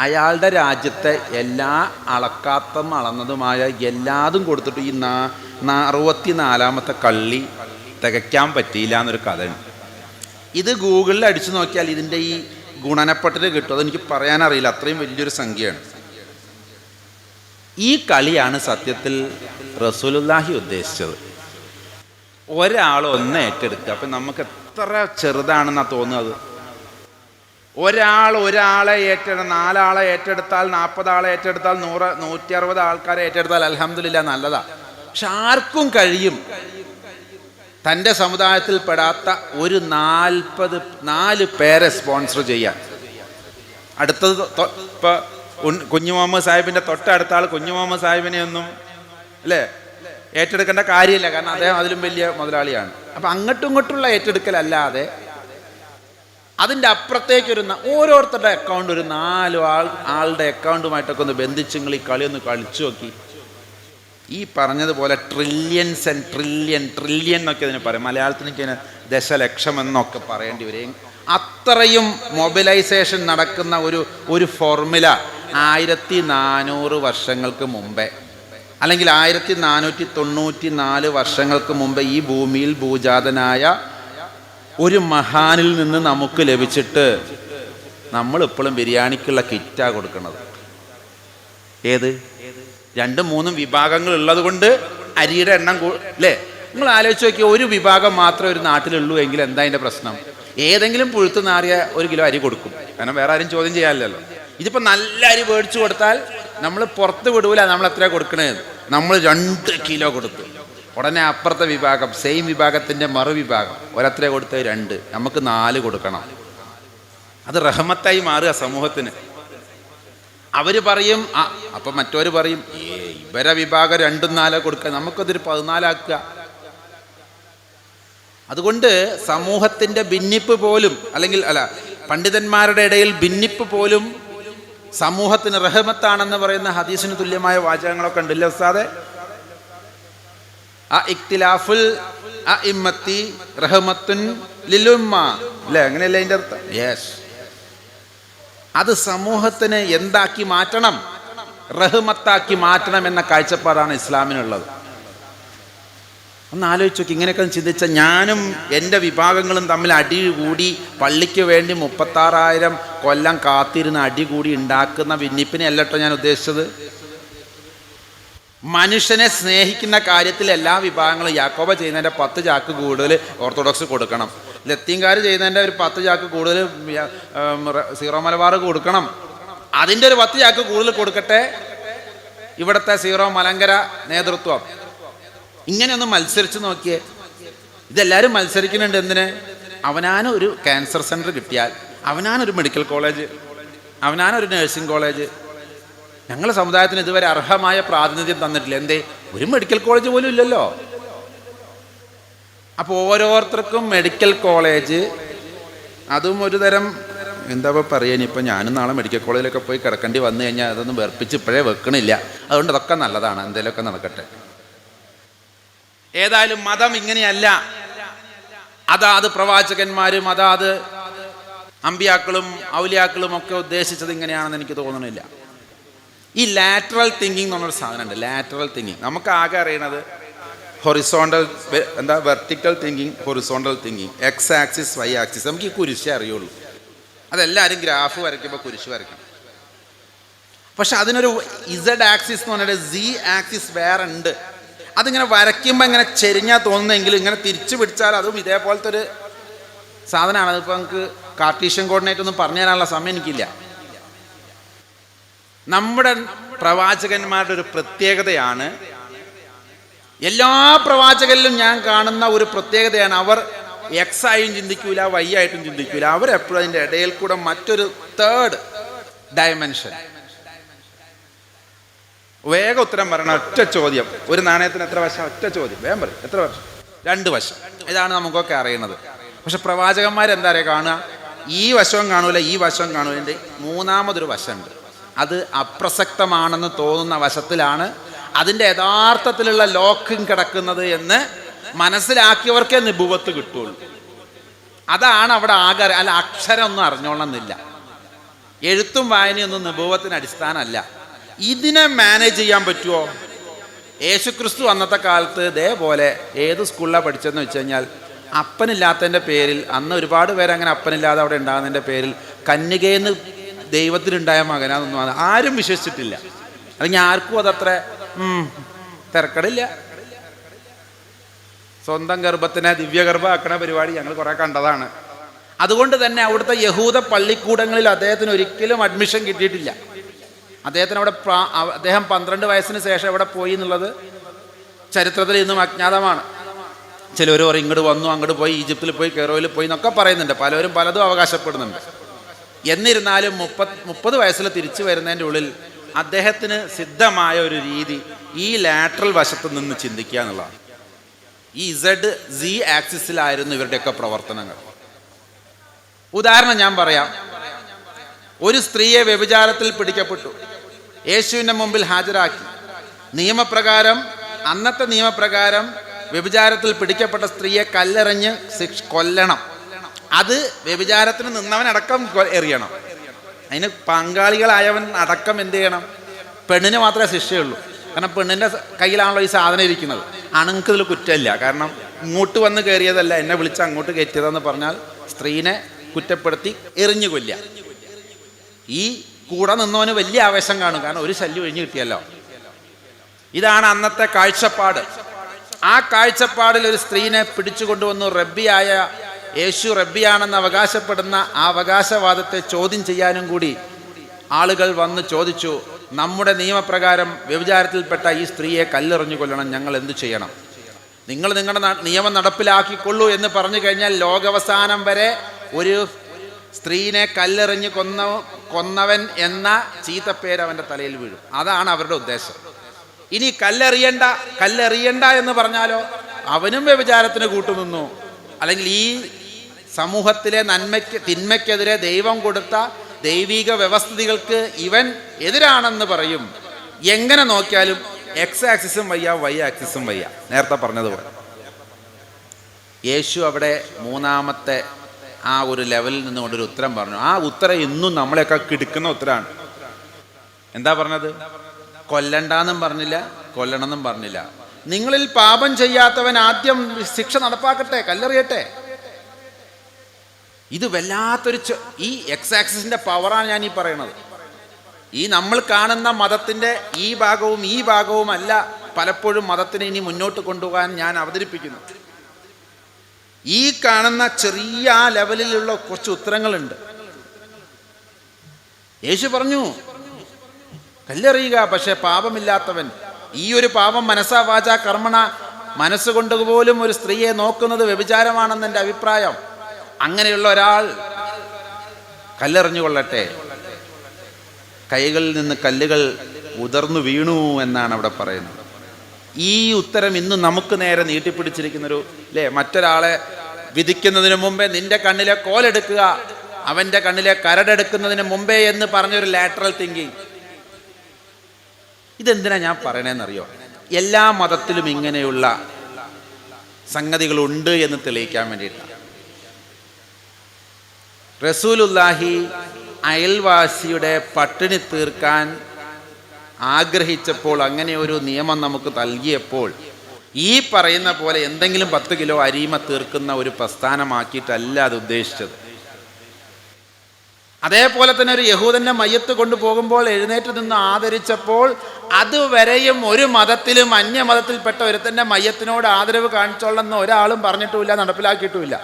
അയാളുടെ രാജ്യത്തെ എല്ലാ അളന്നതുമായ എല്ലാതും കൊടുത്തിട്ട് ഈ 64ാമത്തെ കള്ളി തികയ്ക്കാൻ പറ്റിയില്ല എന്നൊരു കഥയാണ്. ഇത് ഗൂഗിളിൽ അടിച്ചു നോക്കിയാൽ ഇതിൻ്റെ ഈ ഗുണനപ്പട്ടിൽ കിട്ടും. അതെനിക്ക് പറയാനറിയില്ല, അത്രയും വലിയൊരു സംഖ്യയാണ്. ഈ കളിയാണ് സത്യത്തിൽ റസൂലുള്ളാഹി ഉദ്ദേശിച്ചത്. ഒരാൾ ഒന്ന് ഏറ്റെടുക്കുക. അപ്പം നമുക്ക് എത്ര ചെറുതാണെന്നാണ് തോന്നുന്നത്. ഒരാളെ 4 ആളെ ഏറ്റെടുത്താൽ, 40 ആളെ ഏറ്റെടുത്താൽ, 100 160 ആൾക്കാരെ ഏറ്റെടുത്താൽ അൽഹംദുലില്ലാഹ് നല്ലതാണ്. പക്ഷെ ആർക്കും കഴിയും തൻ്റെ സമുദായത്തിൽ പെടാത്ത ഒരു 4 പേരെ സ്പോൺസർ ചെയ്യാൻ. അടുത്തത് ഇപ്പോൾ കുഞ്ഞു മുഹമ്മദ് സാഹിബിൻ്റെ തൊട്ടടുത്ത ആൾ കുഞ്ഞു മുഹമ്മദ് സാഹിബിനെ ഒന്നും അല്ലേ ഏറ്റെടുക്കേണ്ട കാര്യമില്ല, കാരണം അദ്ദേഹം അതിലും വലിയ മുതലാളിയാണ്. അപ്പം അങ്ങോട്ടും ഇങ്ങോട്ടുള്ള ഏറ്റെടുക്കലല്ലാതെ അതിൻ്റെ അപ്പുറത്തേക്കൊരു ഓരോരുത്തരുടെ അക്കൗണ്ട് ഒരു 4 ആളുടെ അക്കൗണ്ടുമായിട്ടൊക്കെ ഒന്ന് ബന്ധിച്ച് നിങ്ങൾ ഈ കളി ഒന്ന് കളിച്ചു നോക്കി. ഈ പറഞ്ഞതുപോലെ ട്രില്യൻസ് ആൻഡ് ട്രില്യൻ എന്നൊക്കെ ഇതിന് പറയും. മലയാളത്തിനൊക്കെ ദശലക്ഷം എന്നൊക്കെ പറയേണ്ടി വരും. അത്രയും മൊബിലൈസേഷൻ നടക്കുന്ന ഒരു ഫോർമുല 1400 വർഷങ്ങൾക്ക് മുമ്പേ, അല്ലെങ്കിൽ 1494 വർഷങ്ങൾക്ക് മുമ്പ് ഈ ഭൂമിയിൽ ഭൂജാതനായ ഒരു മഹാനിൽ നിന്ന് നമുക്ക് ലഭിച്ചിട്ട് നമ്മളിപ്പോഴും ബിരിയാണിക്കുള്ള കിറ്റാ കൊടുക്കുന്നത്. ഏത് 2-3 വിഭാഗങ്ങൾ ഉള്ളത് കൊണ്ട് അരിയുടെ എണ്ണം അല്ലേ? നിങ്ങൾ ആലോചിച്ച് നോക്കിയാൽ ഒരു വിഭാഗം മാത്രമേ ഒരു നാട്ടിലുള്ളൂ എങ്കിൽ എന്താ അതിൻ്റെ പ്രശ്നം? ഏതെങ്കിലും പുഴുത്ത് നാറിയ 1 കിലോ അരി കൊടുക്കും, കാരണം വേറെ ആരും ചോദ്യം ചെയ്യാനില്ലല്ലോ. ഇതിപ്പോൾ നല്ല അരി മേടിച്ചു കൊടുത്താൽ നമ്മൾ പുറത്ത് വിടൂല. നമ്മൾ എത്ര കൊടുക്കണേ? നമ്മൾ 2 കിലോ കൊടുത്തു. ഉടനെ അപ്പുറത്തെ വിഭാഗം, സെയിം വിഭാഗത്തിൻ്റെ മറുവിഭാഗം ഒരത്ര കൊടുത്ത് 2, നമുക്ക് 4 കൊടുക്കണം. അത് റഹ്മത്തായി മാറുക സമൂഹത്തിന്. അവർ പറയും അപ്പം മറ്റവർ പറയും ഇവരെ വിഭാഗം 2 4 കൊടുക്കുക, നമുക്കതൊരു 14 ആക്കുക. അതുകൊണ്ട് സമൂഹത്തിൻ്റെ ഭിന്നിപ്പ് പോലും, അല്ലെങ്കിൽ പണ്ഡിതന്മാരുടെ ഇടയിൽ ഭിന്നിപ്പ് പോലും സമൂഹത്തിന് റഹ്മത്താണെന്ന് പറയുന്ന ഹദീസിന് തുല്യമായ വാചകങ്ങളൊക്കെ ഉണ്ടല്ലോ ഉസ്താദെ. ഇഖ്തിലാഫുൽ അഇമ്മത്തി റഹ്മത്തുൻ ലിലുമ്മ അല്ലേ? അങ്ങനെയല്ലേ അതിൻ്റെ അർത്ഥം? യെസ്. അത് സമൂഹത്തിന് എന്താക്കി മാറ്റണം? റഹ്മത്താക്കി മാറ്റണം എന്ന കാഴ്ചപ്പാടാണ് ഇസ്ലാമിനുള്ളത്. ഒന്ന് ആലോചിച്ച് നോക്കി. ഇങ്ങനെയൊക്കെ ചിന്തിച്ച ഞാനും എൻ്റെ വിഭാഗങ്ങളും തമ്മിൽ അടി കൂടി പള്ളിക്ക് വേണ്ടി 36,000 കൊല്ലം കാത്തിരുന്ന് അടി കൂടി ഉണ്ടാക്കുന്ന ഭിന്നിപ്പിനെ അല്ലട്ടോ ഞാൻ ഉദ്ദേശിച്ചത്. മനുഷ്യനെ സ്നേഹിക്കുന്ന കാര്യത്തിൽ എല്ലാ വിഭാഗങ്ങളും യാക്കോബ ചെയ്യുന്നതിൻ്റെ 10 ചാക്ക് കൂടുതൽ ഓർത്തഡോക്സ് കൊടുക്കണം, ലത്തീൻകാർ ചെയ്യുന്നതിൻ്റെ ഒരു 10 ചാക്ക് കൂടുതൽ സീറോ മലബാർ കൊടുക്കണം, അതിൻ്റെ ഒരു 10 ചാക്ക് കൂടുതൽ കൊടുക്കട്ടെ ഇവിടുത്തെ സീറോ മലങ്കര നേതൃത്വം. ഇങ്ങനെയൊന്ന് മത്സരിച്ച് നോക്കിയേ. ഇതെല്ലാവരും മത്സരിക്കുന്നുണ്ട്. എന്തിന്? അവനാനൊരു ക്യാൻസർ സെൻറ്റർ കിട്ടിയാൽ, അവനാനൊരു മെഡിക്കൽ കോളേജ്, അവനാനൊരു നഴ്സിംഗ് കോളേജ്. ഞങ്ങളുടെ സമുദായത്തിന് ഇതുവരെ അർഹമായ പ്രാതിനിധ്യം തന്നിട്ടില്ല. എന്തേ? ഒരു മെഡിക്കൽ കോളേജ് പോലും ഇല്ലല്ലോ. അപ്പോൾ ഓരോരുത്തർക്കും മെഡിക്കൽ കോളേജ്, അതും ഒരു തരം എന്താ പറയുക. ഇനിയിപ്പോൾ ഞാനും നാളെ മെഡിക്കൽ കോളേജിലൊക്കെ പോയി കിടക്കേണ്ടി വന്നു കഴിഞ്ഞാൽ അതൊന്നും വെറുപ്പിച്ച് ഇപ്പോഴേ വെക്കണില്ല. അതുകൊണ്ട് അതൊക്കെ നല്ലതാണ്, എന്തെങ്കിലുമൊക്കെ നടക്കട്ടെ. ഏതായാലും മതം ഇങ്ങനെയല്ല. അതാത് പ്രവാചകന്മാരും അതാത് അമ്പിയാക്കളും ഔലിയാക്കളും ഒക്കെ ഉദ്ദേശിച്ചത് ഇങ്ങനെയാണെന്ന് എനിക്ക് തോന്നണില്ല. ഈ ലാറ്ററൽ തിങ്കിങ് എന്ന് പറഞ്ഞൊരു സാധനമുണ്ട്. ലാറ്ററൽ തിങ്കിങ് നമുക്ക് ആകെ അറിയണത് horizontal, vertical thinking, horizontal thinking, x axis, y axis. നമുക്ക് ഈ കുരിശേ അറിയുള്ളൂ. അതെല്ലാവരും ഗ്രാഫ് വരയ്ക്കുമ്പോൾ കുരിശ് വരയ്ക്കണം. പക്ഷെ അതിനൊരു ഇസഡ് ആക്സിസ് എന്ന് പറഞ്ഞിട്ട് സി ആക്സിസ് വേറെ ഉണ്ട്. അതിങ്ങനെ വരയ്ക്കുമ്പോൾ ഇങ്ങനെ ചെരിഞ്ഞാൽ തോന്നുന്നെങ്കിലും ഇങ്ങനെ തിരിച്ചു പിടിച്ചാൽ അതും ഇതേപോലത്തെ ഒരു സാധനമാണ്. അതിപ്പോൾ നമുക്ക് കാർട്ടീഷ്യൻ കോർഡിനേറ്റ് ഒന്നും പറഞ്ഞു തരാനുള്ള സമയം എനിക്കില്ല. നമ്മുടെ പ്രവാചകന്മാരുടെ ഒരു പ്രത്യേകതയാണ്, എല്ലാ പ്രവാചകരിലും ഞാൻ കാണുന്ന ഒരു പ്രത്യേകതയാണ്, അവർ എക്സ് ആയും ചിന്തിക്കൂല, വൈ ആയിട്ടും ചിന്തിക്കൂല. അവരെപ്പോഴും അതിൻ്റെ ഇടയിൽ കൂടെ മറ്റൊരു തേർഡ് ഡയമെൻഷൻ. വേഗം ഉത്തരം പറയണം. ഒറ്റ ചോദ്യം. ഒരു നാണയത്തിന് എത്ര വശം? ഒറ്റ ചോദ്യം. വേഗം പറയും. എത്ര വശം? 2 വശം. ഇതാണ് നമുക്കൊക്കെ അറിയുന്നത്. പക്ഷെ പ്രവാചകന്മാരെന്താ പറയുക? കാണുക, ഈ വശവും കാണൂല, ഈ വശവും കാണൂല. എൻ്റെ മൂന്നാമതൊരു വശമുണ്ട്. അത് അപ്രസക്തമാണെന്ന് തോന്നുന്ന വശത്തിലാണ് അതിൻ്റെ യഥാർത്ഥത്തിലുള്ള ലോക്കിങ് കിടക്കുന്നത് എന്ന് മനസ്സിലാക്കിയവർക്കേ നിബുവത്ത് കിട്ടുള്ളൂ. അതാണ് അവിടെ ആകെ. അല്ല, അക്ഷരമൊന്നും അറിഞ്ഞോളണമെന്നില്ല. എഴുത്തും വായനയൊന്നും നിബുവത്തിന് അടിസ്ഥാനമല്ല. ഇതിനെ മാനേജ് ചെയ്യാൻ പറ്റുമോ? യേശുക്രിസ്തു അന്നത്തെ കാലത്ത് ഇതേപോലെ ഏത് സ്കൂളിലാണ് പഠിച്ചതെന്ന് വെച്ച് കഴിഞ്ഞാൽ, അപ്പനില്ലാത്തതിൻ്റെ പേരിൽ, അന്ന് ഒരുപാട് പേര് അങ്ങനെ അപ്പനില്ലാതെ അവിടെ ഉണ്ടാകുന്നതിൻ്റെ പേരിൽ കന്യകയെന്ന് ദൈവത്തിനുണ്ടായ മകനാണെന്നൊന്നും ആരും വിശ്വസിച്ചിട്ടില്ല. അല്ലെങ്കിൽ ആർക്കും അതത്ര തിരക്കടില്ല. സ്വന്തം ഗർഭത്തിനെ ദിവ്യഗർഭമാക്കണ പരിപാടി ഞങ്ങൾ കുറേ കണ്ടതാണ്. അതുകൊണ്ട് തന്നെ അവിടുത്തെ യഹൂദ പള്ളിക്കൂടങ്ങളിൽ അദ്ദേഹത്തിന് ഒരിക്കലും അഡ്മിഷൻ കിട്ടിയിട്ടില്ല. അദ്ദേഹത്തിന് അവിടെ അദ്ദേഹം 12 വയസ്സിന് ശേഷം എവിടെ പോയി എന്നുള്ളത് ചരിത്രത്തിൽ ഇന്നും അജ്ഞാതമാണ്. ചിലവർ പറയും ഇങ്ങോട്ട് വന്നു, അങ്ങോട്ട് പോയി, ഈജിപ്തിൽ പോയി, കെറോയിൽ പോയി എന്നൊക്കെ പറയുന്നുണ്ട്. പലരും പലതും അവകാശപ്പെടുന്നുണ്ട്. എന്നിരുന്നാലും 30 വയസ്സിൽ തിരിച്ചു വരുന്നതിൻ്റെ ഉള്ളിൽ അദ്ദേഹത്തിന് സിദ്ധമായ ഒരു രീതി ഈ ലാറ്ററൽ വശത്ത് നിന്ന് ചിന്തിക്കുക എന്നുള്ളതാണ്. ഈ Z ആക്സിസിലായിരുന്നു ഇവരുടെയൊക്കെ പ്രവർത്തനങ്ങൾ. ഉദാഹരണം ഞാൻ പറയാം. ഒരു സ്ത്രീയെ വ്യഭിചാരത്തിൽ പിടിക്കപ്പെട്ടു, യേശുവിൻ്റെ മുമ്പിൽ ഹാജരാക്കി. നിയമപ്രകാരം, അന്നത്തെ നിയമപ്രകാരം വ്യഭിചാരത്തിൽ പിടിക്കപ്പെട്ട സ്ത്രീയെ കല്ലെറിഞ്ഞ് കൊല്ലണം. അത് വ്യഭിചാരത്തിന് നിന്നവനടക്കം എറിയണം. അതിന് പങ്കാളികളായവൻ അടക്കം എന്ത് ചെയ്യണം? പെണ്ണിന് മാത്രമേ ശിക്ഷയുള്ളൂ. കാരണം പെണ്ണിൻ്റെ കയ്യിലാണല്ലോ ഈ സാധനം ഇരിക്കുന്നത്. ആണുങ്ങൾക്ക് ഇതിൽ കുറ്റമില്ല. കാരണം ഇങ്ങോട്ട് വന്ന് കയറിയതല്ല, എന്നെ വിളിച്ച് അങ്ങോട്ട് കയറ്റിയതെന്ന് പറഞ്ഞാൽ സ്ത്രീനെ കുറ്റപ്പെടുത്തി എറിഞ്ഞു കൊല്ലുക. ഈ കൂടെ നിന്നവന് വലിയ ആവേശം കാണും, കാരണം ഒരു ശല്യം ഒഴിഞ്ഞു കിട്ടിയല്ലോ. ഇതാണ് അന്നത്തെ കാഴ്ചപ്പാട്. ആ കാഴ്ചപ്പാടിൽ ഒരു സ്ത്രീനെ പിടിച്ചുകൊണ്ടുവന്നു. റബ്ബിയായ യേശു റബ്ബിയാണെന്ന് അവകാശപ്പെടുന്ന ആ അവകാശവാദത്തെ ചോദ്യം ചെയ്യാനും കൂടി ആളുകൾ വന്ന് ചോദിച്ചു, നമ്മുടെ നിയമപ്രകാരം വ്യഭിചാരത്തിൽപ്പെട്ട ഈ സ്ത്രീയെ കല്ലെറിഞ്ഞു കൊല്ലണം, ഞങ്ങൾ എന്തു ചെയ്യണം? നിങ്ങൾ നിങ്ങളുടെ നിയമം നടപ്പിലാക്കിക്കൊള്ളൂ എന്ന് പറഞ്ഞു കഴിഞ്ഞാൽ ലോകാവസാനം വരെ ഒരു സ്ത്രീനെ കല്ലെറിഞ്ഞ് കൊന്നവൻ എന്ന ചീത്തപ്പേര് അവൻ്റെ തലയിൽ വീഴും. അതാണ് അവരുടെ ഉദ്ദേശം. ഇനി കല്ലെറിയണ്ട എന്ന് പറഞ്ഞാലോ അവനും വ്യഭിചാരത്തിന് കൂട്ടുനിന്നു. അല്ലെങ്കിൽ ഈ സമൂഹത്തിലെ തിന്മയ്ക്കെതിരെ ദൈവം കൊടുത്ത ദൈവിക വ്യവസ്ഥിതികൾക്ക് ഇവൻ എതിരാണെന്ന് പറയും. എങ്ങനെ നോക്കിയാലും എക്സ് ആക്സിസും വയ്യ, വൈ ആക്സിസും വയ്യ. നേരത്തെ പറഞ്ഞതുപോലെ യേശു അവിടെ മൂന്നാമത്തെ ആ ഒരു ലെവലിൽ നിന്നുകൊണ്ടൊരു ഉത്തരം പറഞ്ഞു. ആ ഉത്തരം ഇന്നും നമ്മളെയൊക്കെ കിടക്കുന്ന ഉത്തരമാണ്. എന്താ പറഞ്ഞത്? കൊല്ലണ്ടെന്നും പറഞ്ഞില്ല, കൊല്ലണമെന്നും പറഞ്ഞില്ല. നിങ്ങളിൽ പാപം ചെയ്യാത്തവൻ ആദ്യം ശിക്ഷ നടപ്പാക്കട്ടെ, കല്ലെറിയട്ടെ. ഇത് വല്ലാത്തൊരു ഈ എക്സ് ആക്സിസിന്റെ പവറാണ് ഞാൻ ഈ പറയുന്നത്. ഈ നമ്മൾ കാണുന്ന മതത്തിന്റെ ഈ ഭാഗവും അല്ല പലപ്പോഴും മതത്തിനെ ഇനി മുന്നോട്ട് കൊണ്ടുപോകാൻ ഞാൻ അവതരിപ്പിക്കുന്നു. ഈ കാണുന്ന ചെറിയ ആ ലെവലിലുള്ള കുറച്ച് ഉത്തരങ്ങളുണ്ട്. യേശു പറഞ്ഞു കല്ലെറിയുക, പക്ഷെ പാപമില്ലാത്തവൻ, ഈ ഒരു പാപം മനസ്സാ വാചാ കർമ്മണ, മനസ്സുകൊണ്ട് പോലും ഒരു സ്ത്രീയെ നോക്കുന്നത് വ്യഭിചാരമാണെന്ന് എൻ്റെ അഭിപ്രായം. അങ്ങനെയുള്ള ഒരാൾ കല്ലെറിഞ്ഞു കൊള്ളട്ടെ. കൈകളിൽ നിന്ന് കല്ലുകൾ ഉതിർന്നു വീണു എന്നാണ് അവിടെ പറയുന്നത്. ഈ ഉത്തരം ഇന്ന് നമുക്ക് നേരെ നീട്ടിപ്പിടിച്ചിരിക്കുന്നൊരു മറ്റൊരാളെ വിധിക്കുന്നതിന് മുമ്പേ നിന്റെ കണ്ണിലെ കോലെടുക്കുക, അവൻ്റെ കണ്ണിലെ കരടെടുക്കുന്നതിന് മുമ്പേ എന്ന് പറഞ്ഞൊരു ലാറ്ററൽ തിങ്കിങ്. ഇതെന്തിനാ ഞാൻ പറയണേന്നറിയോ? എല്ലാ മതത്തിലും ഇങ്ങനെയുള്ള സംഗതികളുണ്ട് എന്ന് തെളിയിക്കാൻ വേണ്ടിയിട്ടാണ്. റസൂലുള്ളാഹി അയൽവാസിയുടെ പട്ടിണി തീർക്കാൻ ആഗ്രഹിച്ചപ്പോൾ, അങ്ങനെ ഒരു നിയമം നമുക്ക് നൽകിയപ്പോൾ, ഈ പറയുന്ന പോലെ എന്തെങ്കിലും 10 കിലോ അരിമ തീർക്കുന്ന ഒരു പ്രസ്ഥാനമാക്കിയിട്ടല്ല അത് ഉദ്ദേശിച്ചത്. അതേപോലെ തന്നെ ഒരു യഹൂദന്റെ മയ്യത്ത് കൊണ്ടുപോകുമ്പോൾ എഴുന്നേറ്റ് നിന്ന് ആദരിച്ചപ്പോൾ അതുവരെയും ഒരു മതത്തിലും അന്യമതത്തിൽപ്പെട്ട ഒരുത്തന്റെ മയ്യത്തിനോട് ആദരവ് കാണിച്ചോളെന്ന് ഒരാളും പറഞ്ഞിട്ടുമില്ല, നടപ്പിലാക്കിയിട്ടുമില്ല.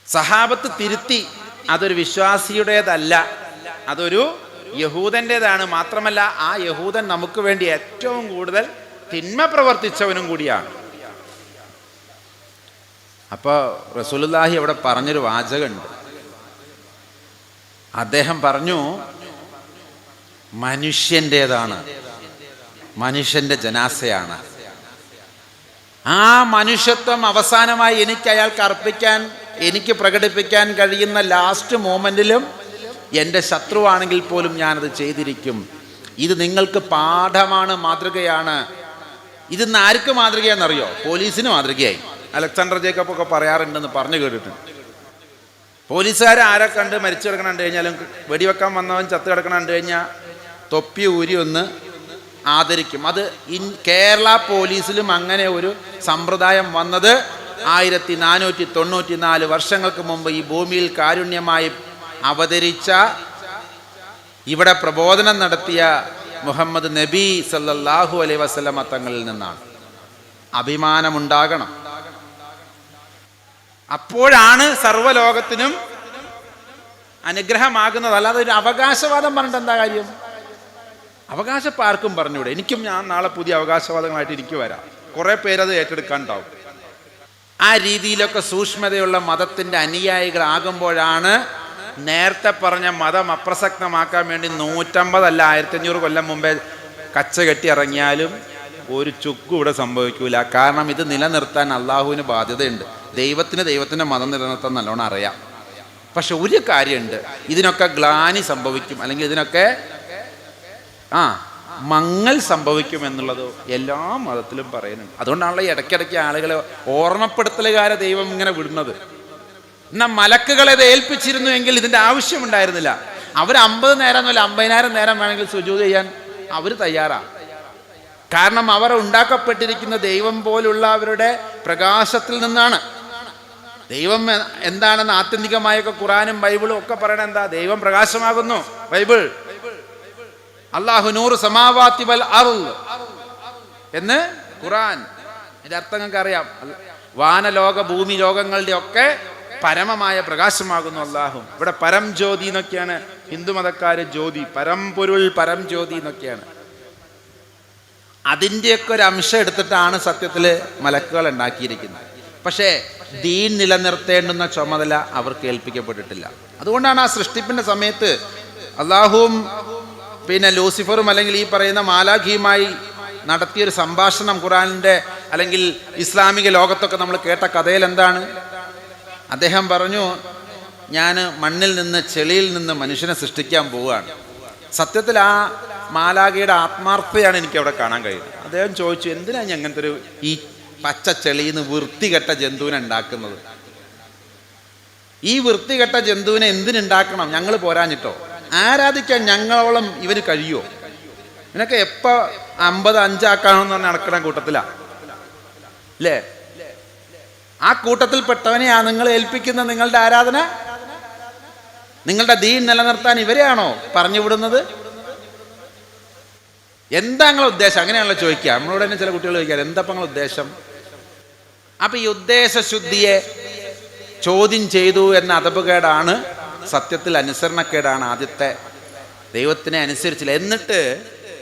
സഹാബത്ത് തിരുത്തി. അതൊരു വിശ്വാസിയുടേതല്ല, അതൊരു യഹൂദൻ്റെതാണ്. മാത്രമല്ല ആ യഹൂദൻ നമുക്ക് വേണ്ടി ഏറ്റവും കൂടുതൽ തിന്മ പ്രവർത്തിച്ചവനും കൂടിയാണ്. അപ്പോൾ റസൂലുള്ളാഹി അവിടെ പറഞ്ഞൊരു വാചകമുണ്ട്. അദ്ദേഹം പറഞ്ഞു, മനുഷ്യൻ്റേതാണ്, മനുഷ്യൻ്റെ ജനാസയാണ്. ആ മനുഷ്യത്വം അവസാനമായി എനിക്ക് അയാൾക്ക് അർപ്പിക്കാൻ, എനിക്ക് പ്രകടിപ്പിക്കാൻ കഴിയുന്ന ലാസ്റ്റ് മൊമെൻറ്റിലും എൻ്റെ ശത്രുവാണെങ്കിൽ പോലും ഞാനത് ചെയ്തിരിക്കും. ഇത് നിങ്ങൾക്ക് പാഠമാണ്, മാതൃകയാണ്. ഇതിന്ന് ആർക്ക് മാതൃകയാണെന്നറിയോ? പോലീസിന് മാതൃകയായി. അലക്സാണ്ടർ ജേക്കബ് ഒക്കെ പറയാറുണ്ടെന്ന് പറഞ്ഞു കേട്ടിട്ടുണ്ട്. പോലീസുകാർ ആരെ കണ്ട് മരിച്ചു കിടക്കണം കണ്ടു കഴിഞ്ഞാലും, വെടിവെക്കാൻ വന്നവൻ ചത്ത് കിടക്കണം കണ്ടു കഴിഞ്ഞാൽ തൊപ്പി ഊരി ഒന്ന് ആദരിക്കും. അത് കേരള പോലീസിലും അങ്ങനെ ഒരു സമ്പ്രദായം വന്നത് 1494 വർഷങ്ങൾക്ക് മുമ്പ് ഈ ഭൂമിയിൽ കാരുണ്യമായി അവതരിച്ച, ഇവിടെ പ്രബോധനം നടത്തിയ മുഹമ്മദ് നബി സല്ലല്ലാഹു അലൈഹി വസല്ലമ തങ്ങളിൽ നിന്നാണ്. അഭിമാനമുണ്ടാകണം. അപ്പോഴാണ് സർവ്വലോകത്തിനും അനുഗ്രഹമാകുന്നത്. അല്ലാതെ ഒരു അവകാശവാദം പറഞ്ഞിട്ട് എന്താ കാര്യം? അവകാശം ഇപ്പം ആർക്കും പറഞ്ഞൂടെ? ഞാൻ നാളെ പുതിയ അവകാശവാദങ്ങളായിട്ട് എനിക്ക് വരാം. കുറേ പേരത് ഏറ്റെടുക്കാനുണ്ടാവും. ആ രീതിയിലൊക്കെ സൂക്ഷ്മതയുള്ള മതത്തിൻ്റെ അനുയായികളാകുമ്പോഴാണ് നേരത്തെ പറഞ്ഞ മതം അപ്രസക്തമാക്കാൻ വേണ്ടി 150 അല്ല 1500 കൊല്ലം മുമ്പേ കച്ച കെട്ടി ഇറങ്ങിയാലും ഒരു ചുക്കും ഇവിടെ സംഭവിക്കൂല. കാരണം ഇത് നിലനിർത്താൻ അള്ളാഹുവിന് ബാധ്യതയുണ്ട്. ദൈവത്തിൻ്റെ മതം നിലനിർത്താൻ നല്ലോണം അറിയാം. പക്ഷെ ഒരു കാര്യമുണ്ട്, ഇതിനൊക്കെ ഗ്ലാനി സംഭവിക്കും, അല്ലെങ്കിൽ ഇതിനൊക്കെ മങ്ങൽ സംഭവിക്കും എന്നുള്ളത് എല്ലാ മതത്തിലും പറയുന്നുണ്ട്. അതുകൊണ്ടാണല്ലോ ഈ ഇടയ്ക്കിടയ്ക്ക് ആളുകളെ ഓർമ്മപ്പെടുത്തലുകാരെ ദൈവം ഇങ്ങനെ വിടുന്നത്. എന്നാൽ മലക്കുകളെ ഇത് ഏൽപ്പിച്ചിരുന്നു എങ്കിൽ ഇതിൻ്റെ ആവശ്യമുണ്ടായിരുന്നില്ല. അവർ 50 നേരം എന്നല്ല 50,000 നേരം വേണമെങ്കിൽ സുജൂദ് ചെയ്യാൻ അവർ തയ്യാറാണ്. കാരണം അവർ ഉണ്ടാക്കപ്പെട്ടിരിക്കുന്ന ദൈവം പോലുള്ള അവരുടെ പ്രകാശത്തിൽ നിന്നാണ്. ദൈവം എന്താണെന്ന് ആത്യന്തികമായൊക്കെ ഖുറാനും ബൈബിളും ഒക്കെ പറയണ എന്താ? ദൈവം പ്രകാശമാകുന്നു. ബൈബിൾ അല്ലാഹു നൂറു സമാവാതി വൽ അർള് എന്ന് ഖുറാൻ. ഇതിന്റെ അർത്ഥം നിങ്ങൾക്ക് അറിയാം. വാനലോക ഭൂമി ലോകങ്ങളുടെ ഒക്കെ പരമമായ പ്രകാശമാകുന്നു അല്ലാഹു. ഇവിടെ പരം ജ്യോതി എന്നൊക്കെയാണ് ഹിന്ദു മതക്കാര് ജ്യോതി, പരംപൊരുൾ, പരം ജ്യോതി എന്നൊക്കെയാണ്. അതിൻ്റെയൊക്കെ ഒരു അംശം എടുത്തിട്ടാണ് സത്യത്തിൽ മലക്കുകൾ ഉണ്ടാക്കിയിരിക്കുന്നത്. പക്ഷേ ദീൻ നിലനിർത്തേണ്ടുന്ന ചുമതല അവർക്ക് ഏൽപ്പിക്കപ്പെട്ടിട്ടില്ല. അതുകൊണ്ടാണ് ആ സൃഷ്ടിപ്പിൻ്റെ സമയത്ത് അള്ളാഹുവും പിന്നെ ലൂസിഫറും അല്ലെങ്കിൽ ഈ പറയുന്ന മാലാഖിയുമായി നടത്തിയൊരു സംഭാഷണം ഖുറാനിൻ്റെ അല്ലെങ്കിൽ ഇസ്ലാമിക ലോകത്തൊക്കെ നമ്മൾ കേട്ട കഥയിൽ എന്താണ്? അദ്ദേഹം പറഞ്ഞു, ഞാൻ മണ്ണിൽ നിന്ന് ചെളിയിൽ നിന്ന് മനുഷ്യനെ സൃഷ്ടിക്കാൻ പോവുകയാണ്. സത്യത്തിൽ ആ മാലാഖയുടെ ആത്മാർത്ഥതയാണ് എനിക്ക് അവിടെ കാണാൻ കഴിയുന്നത്. അദ്ദേഹം ചോദിച്ചു, എന്തിനാണ് ഞാൻ അങ്ങനത്തെ ഒരു ഈ പച്ച ചെളിയിൽ നിന്ന് വൃത്തികെട്ട ജന്തുവിനെ ഉണ്ടാക്കുന്നത്? ഈ വൃത്തികെട്ട ജന്തുവിനെ എന്തിനുണ്ടാക്കണം? ഞങ്ങൾ പോരാഞ്ഞിട്ടോ? ആരാധിക്കാൻ ഞങ്ങളോളം ഇവന് കഴിയുമോ? ഇതിനൊക്കെ എപ്പോൾ 50 ആക്കാണെന്ന് പറഞ്ഞ് നടക്കണ കൂട്ടത്തിലാണ് അല്ലേ? ആ കൂട്ടത്തിൽപ്പെട്ടവനെയാ നിങ്ങൾ ഏൽപ്പിക്കുന്ന നിങ്ങളുടെ ആരാധന? നിങ്ങളുടെ ദീൻ നിലനിർത്താൻ ഇവരെയാണോ പറഞ്ഞു വിടുന്നത്? എന്താ നിങ്ങളുടെ ഉദ്ദേശം? അങ്ങനെയാണല്ലോ ചോദിക്കുക. നമ്മളോട് തന്നെ ചില കുട്ടികൾ ചോദിക്കുക, എന്താ നിങ്ങളുടെ ഉദ്ദേശം? അപ്പൊ ഈ ഉദ്ദേശശുദ്ധിയെ ചോദ്യം ചെയ്തു എന്ന അദബുകേടാണ്, സത്യത്തിൽ അനുസരണക്കേടാണ്. ആദ്യത്തെ ദൈവത്തിനെ അനുസരിച്ചില്ല. എന്നിട്ട്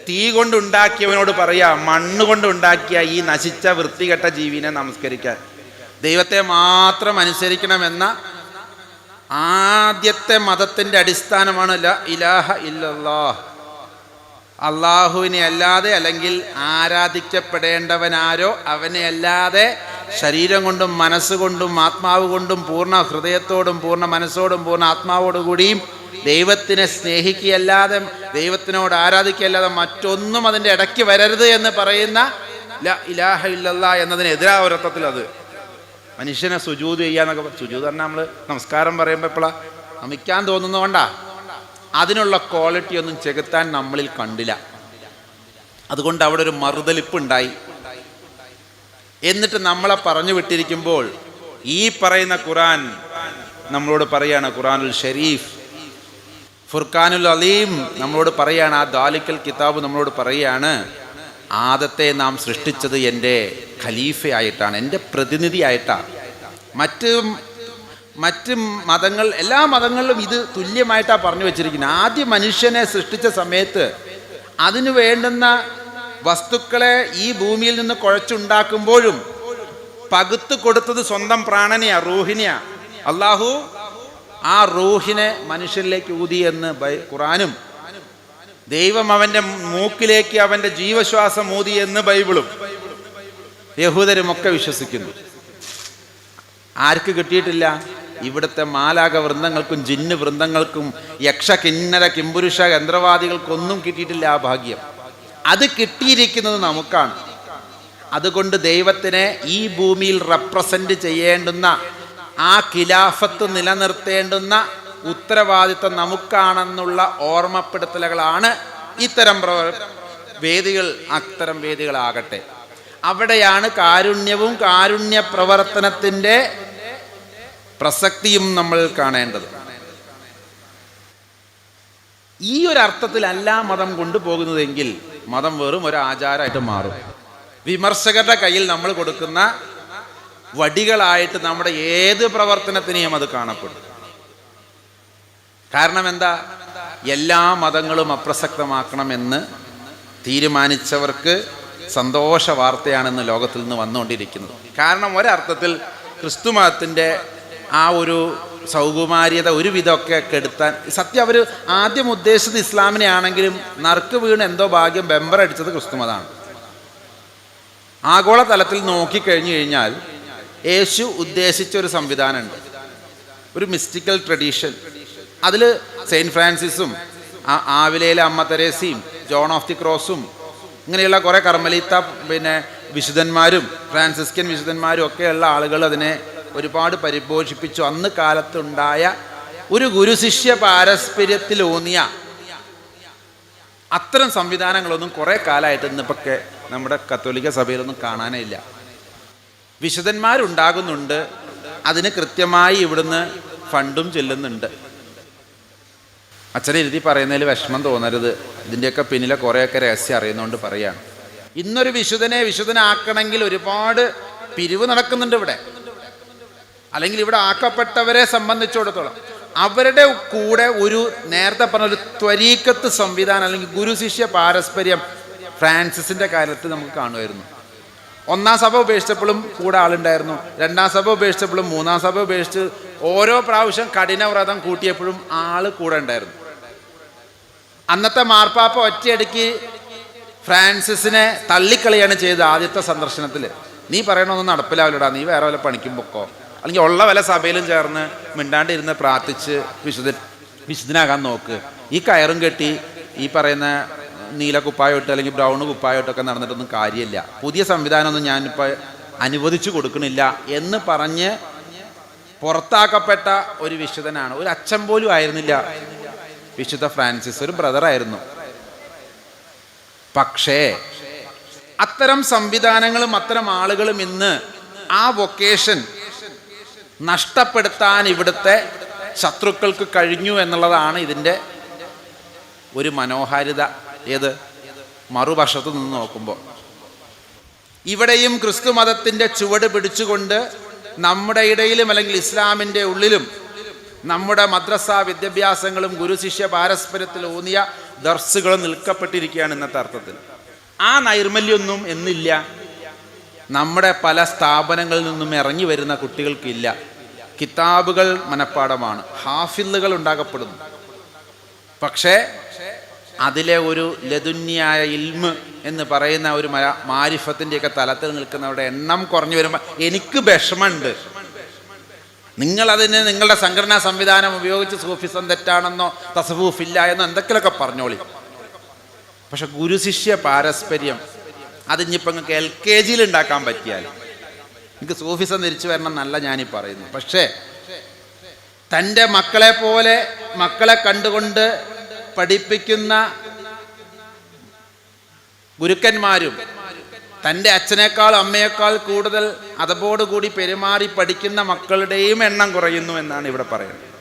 തീ കൊണ്ടുണ്ടാക്കിയവനോട് പറയാ, മണ്ണ് കൊണ്ടുണ്ടാക്കിയ ഈ നശിച്ച വൃത്തികെട്ട ജീവിനെ നമസ്കരിക്കാൻ, ദൈവത്തെ മാത്രം അനുസരിക്കണമെന്ന ആദ്യത്തെ മതത്തിൻ്റെ അടിസ്ഥാനമാണ് ലാ ഇലാഹ ഇല്ലല്ലാഹ്. അള്ളാഹുവിനെ അല്ലാതെ, അല്ലെങ്കിൽ ആരാധിക്കപ്പെടേണ്ടവനാരോ അവനെ അല്ലാതെ ശരീരം കൊണ്ടും മനസ്സുകൊണ്ടും ആത്മാവ് കൊണ്ടും പൂർണ്ണ ഹൃദയത്തോടും പൂർണ്ണ മനസ്സോടും പൂർണ്ണ ആത്മാവോടുകൂടിയും ദൈവത്തിനെ സ്നേഹിക്കുകയല്ലാതെ, ദൈവത്തിനോട് ആരാധിക്കുകയല്ലാതെ മറ്റൊന്നും അതിൻ്റെ ഇടയ്ക്ക് വരരുത് എന്ന് പറയുന്ന ലാ ഇലാഹ ഇല്ലല്ലാഹ് എന്നതിനെതിരാ ഒരർത്ഥത്തിൽ അത് മനുഷ്യനെ സുജൂദ് ചെയ്യാന്നൊക്കെ. സുജൂദ് പറഞ്ഞാൽ നമ്മൾ നമസ്കാരം പറയുമ്പോൾ എപ്പോഴാണ് നമിക്കാൻ തോന്നുന്നതുകൊണ്ടാ. അതിനുള്ള ക്വാളിറ്റി ഒന്നും ചെകുത്താൻ നമ്മളിൽ കണ്ടില്ല. അതുകൊണ്ട് അവിടെ ഒരു മറുതലിപ്പുണ്ടായി. എന്നിട്ട് നമ്മളെ പറഞ്ഞു വിട്ടിരിക്കുമ്പോൾ ഈ പറയുന്ന ഖുറാൻ നമ്മളോട് പറയാണ്, ഖുറാനുൽ ഷരീഫ്, ഫുർഖാനുൽ അലീം നമ്മളോട് പറയാണ്, ആ ദാലിക്കൽ കിതാബ് നമ്മളോട് പറയാണ്, ആദത്തെ നാം സൃഷ്ടിച്ചത് എൻ്റെ ഖലീഫയായിട്ടാണ്, എൻ്റെ പ്രതിനിധിയായിട്ടാണ്. മറ്റ് മതങ്ങൾ, എല്ലാ മതങ്ങളിലും ഇത് തുല്യമായിട്ടാണ് പറഞ്ഞു വെച്ചിരിക്കുന്നത്. ആദ്യ മനുഷ്യനെ സൃഷ്ടിച്ച സമയത്ത് അതിനു വേണ്ടുന്ന വസ്തുക്കളെ ഈ ഭൂമിയിൽ നിന്ന് കുഴച്ചുണ്ടാക്കുമ്പോഴും പകുത്തു കൊടുത്തത് സ്വന്തം പ്രാണനെയാ, റൂഹിനെയാ. അള്ളാഹു ആ റൂഹിനെ മനുഷ്യരിലേക്ക് ഊതി എന്ന് ഖുറാനും, ദൈവം അവൻ്റെ മൂക്കിലേക്ക് അവൻ്റെ ജീവശ്വാസം ഊതി എന്ന് ബൈബിളും യഹൂദരുമൊക്കെ വിശ്വസിക്കുന്നു. ആർക്ക് കിട്ടിയിട്ടില്ല? ഇവിടുത്തെ മാലാക വൃന്ദങ്ങൾക്കും ജിന്ന് വൃന്ദങ്ങൾക്കും യക്ഷ കിന്നര കിംപുരുഷ യന്ത്രവാദികൾക്കൊന്നും കിട്ടിയിട്ടില്ല ആ ഭാഗ്യം. അത് കിട്ടിയിരിക്കുന്നത് നമുക്കാണ്. അതുകൊണ്ട് ദൈവത്തിനെ ഈ ഭൂമിയിൽ റെപ്രസെൻ്റ് ചെയ്യേണ്ടുന്ന, ആ ഖിലാഫത്ത് നിലനിർത്തേണ്ടുന്ന ഉത്തരവാദിത്വം നമുക്കാണെന്നുള്ള ഓർമ്മപ്പെടുത്തലുകളാണ് ഇത്തരം വേദികൾ. അത്തരം വേദികളാകട്ടെ, അവിടെയാണ് കാരുണ്യവും കാരുണ്യ പ്രവർത്തനത്തിൻ്റെ പ്രസക്തിയും നമ്മൾ കാണേണ്ടത്. ഈ ഒരു അർത്ഥത്തിലല്ല മതം കൊണ്ടുപോകുന്നതെങ്കിൽ മതം വെറും ഒരു ആചാരമായിട്ട് മാറും. വിമർശകരുടെ കയ്യിൽ നമ്മൾ കൊടുക്കുന്ന വടികളായിട്ട് നമ്മുടെ ഏത് പ്രവർത്തനത്തിനെയും അത് കാണപ്പെടും. കാരണം എന്താ? എല്ലാ മതങ്ങളും അപ്രസക്തമാക്കണമെന്ന് തീരുമാനിച്ചവർക്ക് സന്തോഷ വാർത്തയാണെന്ന് ലോകത്തിൽ നിന്ന് വന്നുകൊണ്ടിരിക്കുന്നത്. കാരണം ഒരർത്ഥത്തിൽ ക്രിസ്തു മതത്തിൻ്റെ ആ ഒരു സൗകുമാര്യത ഒരുവിധമൊക്കെ കെടുത്താൻ സത്യം അവർ ആദ്യം ഉദ്ദേശിച്ചത് ഇസ്ലാമിനെ ആണെങ്കിലും നറുക്ക് വീണ് എന്തോ ഭാഗ്യം ബെമ്പറടിച്ചത് ക്രിസ്തുമതമാണ്. ആഗോളതലത്തിൽ നോക്കിക്കഴിഞ്ഞു കഴിഞ്ഞാൽ യേശു ഉദ്ദേശിച്ചൊരു സംവിധാനമുണ്ട്, ഒരു മിസ്റ്റിക്കൽ ട്രഡീഷൻ. അതിൽ സെയിൻറ്റ് ഫ്രാൻസിസും ആവിലയിലെ അമ്മ തെരേസയും ജോൺ ഓഫ് ദി ക്രോസും ഇങ്ങനെയുള്ള കുറേ കർമ്മലീത്ത വിശുദ്ധന്മാരും ഫ്രാൻസിസ്കൻ വിശുദ്ധന്മാരും ഒക്കെയുള്ള ആളുകൾ അതിനെ ഒരുപാട് പരിപോഷിപ്പിച്ചു. അന്ന് കാലത്തുണ്ടായ ഒരു ഗുരുശിഷ്യ പാരസ്പര്യത്തിലൂന്നിയ അത്തരം സംവിധാനങ്ങളൊന്നും കുറേ കാലമായിട്ട് ഇന്നിപ്പൊക്കെ നമ്മുടെ കത്തോലിക്ക സഭയിലൊന്നും കാണാനേ ഇല്ല. വിശുദ്ധന്മാരുണ്ടാകുന്നുണ്ട്, അതിന് കൃത്യമായി ഇവിടുന്ന് ഫണ്ടും ചെല്ലുന്നുണ്ട്. അച്ഛനെ ഇരുത്തി പറയുന്നതിൽ വിഷമം തോന്നരുത്, ഇതിൻ്റെയൊക്കെ പിന്നിലെ കുറേയൊക്കെ രഹസ്യം അറിയുന്നതുകൊണ്ട് പറയുകയാണ്. ഇന്നൊരു വിശുദ്ധനാക്കണമെങ്കിൽ ഒരുപാട് പിരിവ് നടക്കുന്നുണ്ട് ഇവിടെ. അല്ലെങ്കിൽ ഇവിടെ ആക്കപ്പെട്ടവരെ സംബന്ധിച്ചിടത്തോളം അവരുടെ കൂടെ ഒരു നേരത്തെ പറഞ്ഞ ഒരു ത്വരീക്കത്ത് സംവിധാനം അല്ലെങ്കിൽ ഗുരുശിഷ്യ പാരസ്പര്യം ഫ്രാൻസിസിൻ്റെ കാര്യത്തിൽ നമുക്ക് കാണുമായിരുന്നു. ഒന്നാം സഭ ഉപേക്ഷിച്ചപ്പോഴും കൂടെ ആളുണ്ടായിരുന്നു, രണ്ടാം സഭ ഉപേക്ഷിച്ചപ്പോഴും മൂന്നാം സഭ ഉപേക്ഷിച്ച് ഓരോ പ്രാവശ്യം കഠിനവ്രതം കൂട്ടിയപ്പോഴും ആള് കൂടെ ഉണ്ടായിരുന്നു. അന്നത്തെ മാർപ്പാപ്പ ഒറ്റയടിക്ക് ഫ്രാൻസിസിനെ തള്ളിക്കളിയാണ് ചെയ്തത്. ആദ്യത്തെ സന്ദർശനത്തിൽ നീ പറയണമൊന്നും നടപ്പിലാവില്ലടാ, നീ വേറെ വല്ല പണിക്കും പൊക്കോ, അല്ലെങ്കിൽ ഉള്ള വല്ല സഭയിലും ചേർന്ന് മിണ്ടാണ്ടിരുന്ന് പ്രാർത്ഥിച്ച് വിശുദ്ധനാകാൻ നോക്ക്. ഈ കയറും കെട്ടി ഈ പറയുന്ന നീല കുപ്പായോട്ട് അല്ലെങ്കിൽ ബ്രൗൺ കുപ്പായോട്ടൊക്കെ നടന്നിട്ടൊന്നും കാര്യമില്ല, പുതിയ സംവിധാനമൊന്നും ഞാനിപ്പോൾ അനുവദിച്ചു കൊടുക്കണില്ല എന്ന് പറഞ്ഞ് പുറത്താക്കപ്പെട്ട ഒരു വിശുദ്ധനാണ്. ഒരു അച്ഛൻ പോലും ആയിരുന്നില്ല വിശുദ്ധ ഫ്രാൻസിസ്, ഒരു ബ്രദറായിരുന്നു. പക്ഷേ അത്തരം സംവിധാനങ്ങളും അത്തരം ആളുകളും ഇന്ന് ആ വൊക്കേഷൻ നഷ്ടപ്പെടുത്താൻ ഇവിടുത്തെ ശത്രുക്കൾക്ക് കഴിഞ്ഞു എന്നുള്ളതാണ് ഇതിൻ്റെ ഒരു മനോഹാരിത. ഏത് മറുവശത്ത് നിന്ന് നോക്കുമ്പോൾ ഇവിടെയും ക്രിസ്തു മതത്തിൻ്റെ ചുവട് പിടിച്ചുകൊണ്ട് നമ്മുടെ ഇടയിലും അല്ലെങ്കിൽ ഇസ്ലാമിൻ്റെ ഉള്ളിലും നമ്മുടെ മദ്രസ വിദ്യാഭ്യാസങ്ങളും ഗുരുശിഷ്യ പാരസ്പര്യത്തിൽ ഊന്നിയ ദർസുകളും നിൽക്കപ്പെട്ടിരിക്കുകയാണ് ഇന്നത്തെ അർത്ഥത്തിൽ. ആ നൈർമല്യമൊന്നും എന്നില്ല. നമ്മുടെ പല സ്ഥാപനങ്ങളിൽ നിന്നും ഇറങ്ങി വരുന്ന കുട്ടികൾക്കില്ല. കിതാബുകൾ മനഃപ്പാടമാണ്, ഹാഫിളുകൾ ഉണ്ടാകപ്പെടുന്നു. പക്ഷേ അതിലെ ഒരു ലതുന്യായ ഇൽമ് എന്ന് പറയുന്ന ഒരു മാരിഫത്തിൻ്റെയൊക്കെ തലത്തിൽ നിൽക്കുന്നവരുടെ എണ്ണം കുറഞ്ഞു വരുമ്പോൾ എനിക്ക് വിഷമമുണ്ട്. നിങ്ങളതിന് നിങ്ങളുടെ സംഘടനാ സംവിധാനം ഉപയോഗിച്ച് സൂഫിസം തെറ്റാണെന്നോ തസവൂഫില്ല എന്നോ എന്തൊക്കെയൊക്കെ പറഞ്ഞോളി. പക്ഷെ ഗുരുശിഷ്യ പാരസ്പര്യം അതിഞ്ഞിപ്പോൾ നിങ്ങൾക്ക് LKG ഉണ്ടാക്കാൻ പറ്റിയാൽ എനിക്ക് സൂഫിസം തിരിച്ചു വരണം എന്നല്ല ഞാനീ പറയുന്നു. പക്ഷേ തൻ്റെ മക്കളെ കണ്ടുകൊണ്ട് പഠിപ്പിക്കുന്ന ഗുരുക്കന്മാരും തൻ്റെ അച്ഛനേക്കാൾ അമ്മയേക്കാൾ കൂടുതൽ അതപോടുകൂടി പെരുമാറി പഠിക്കുന്ന മക്കളുടെയും എണ്ണം കുറയുന്നു എന്നാണ് ഇവിടെ പറയുന്നത്.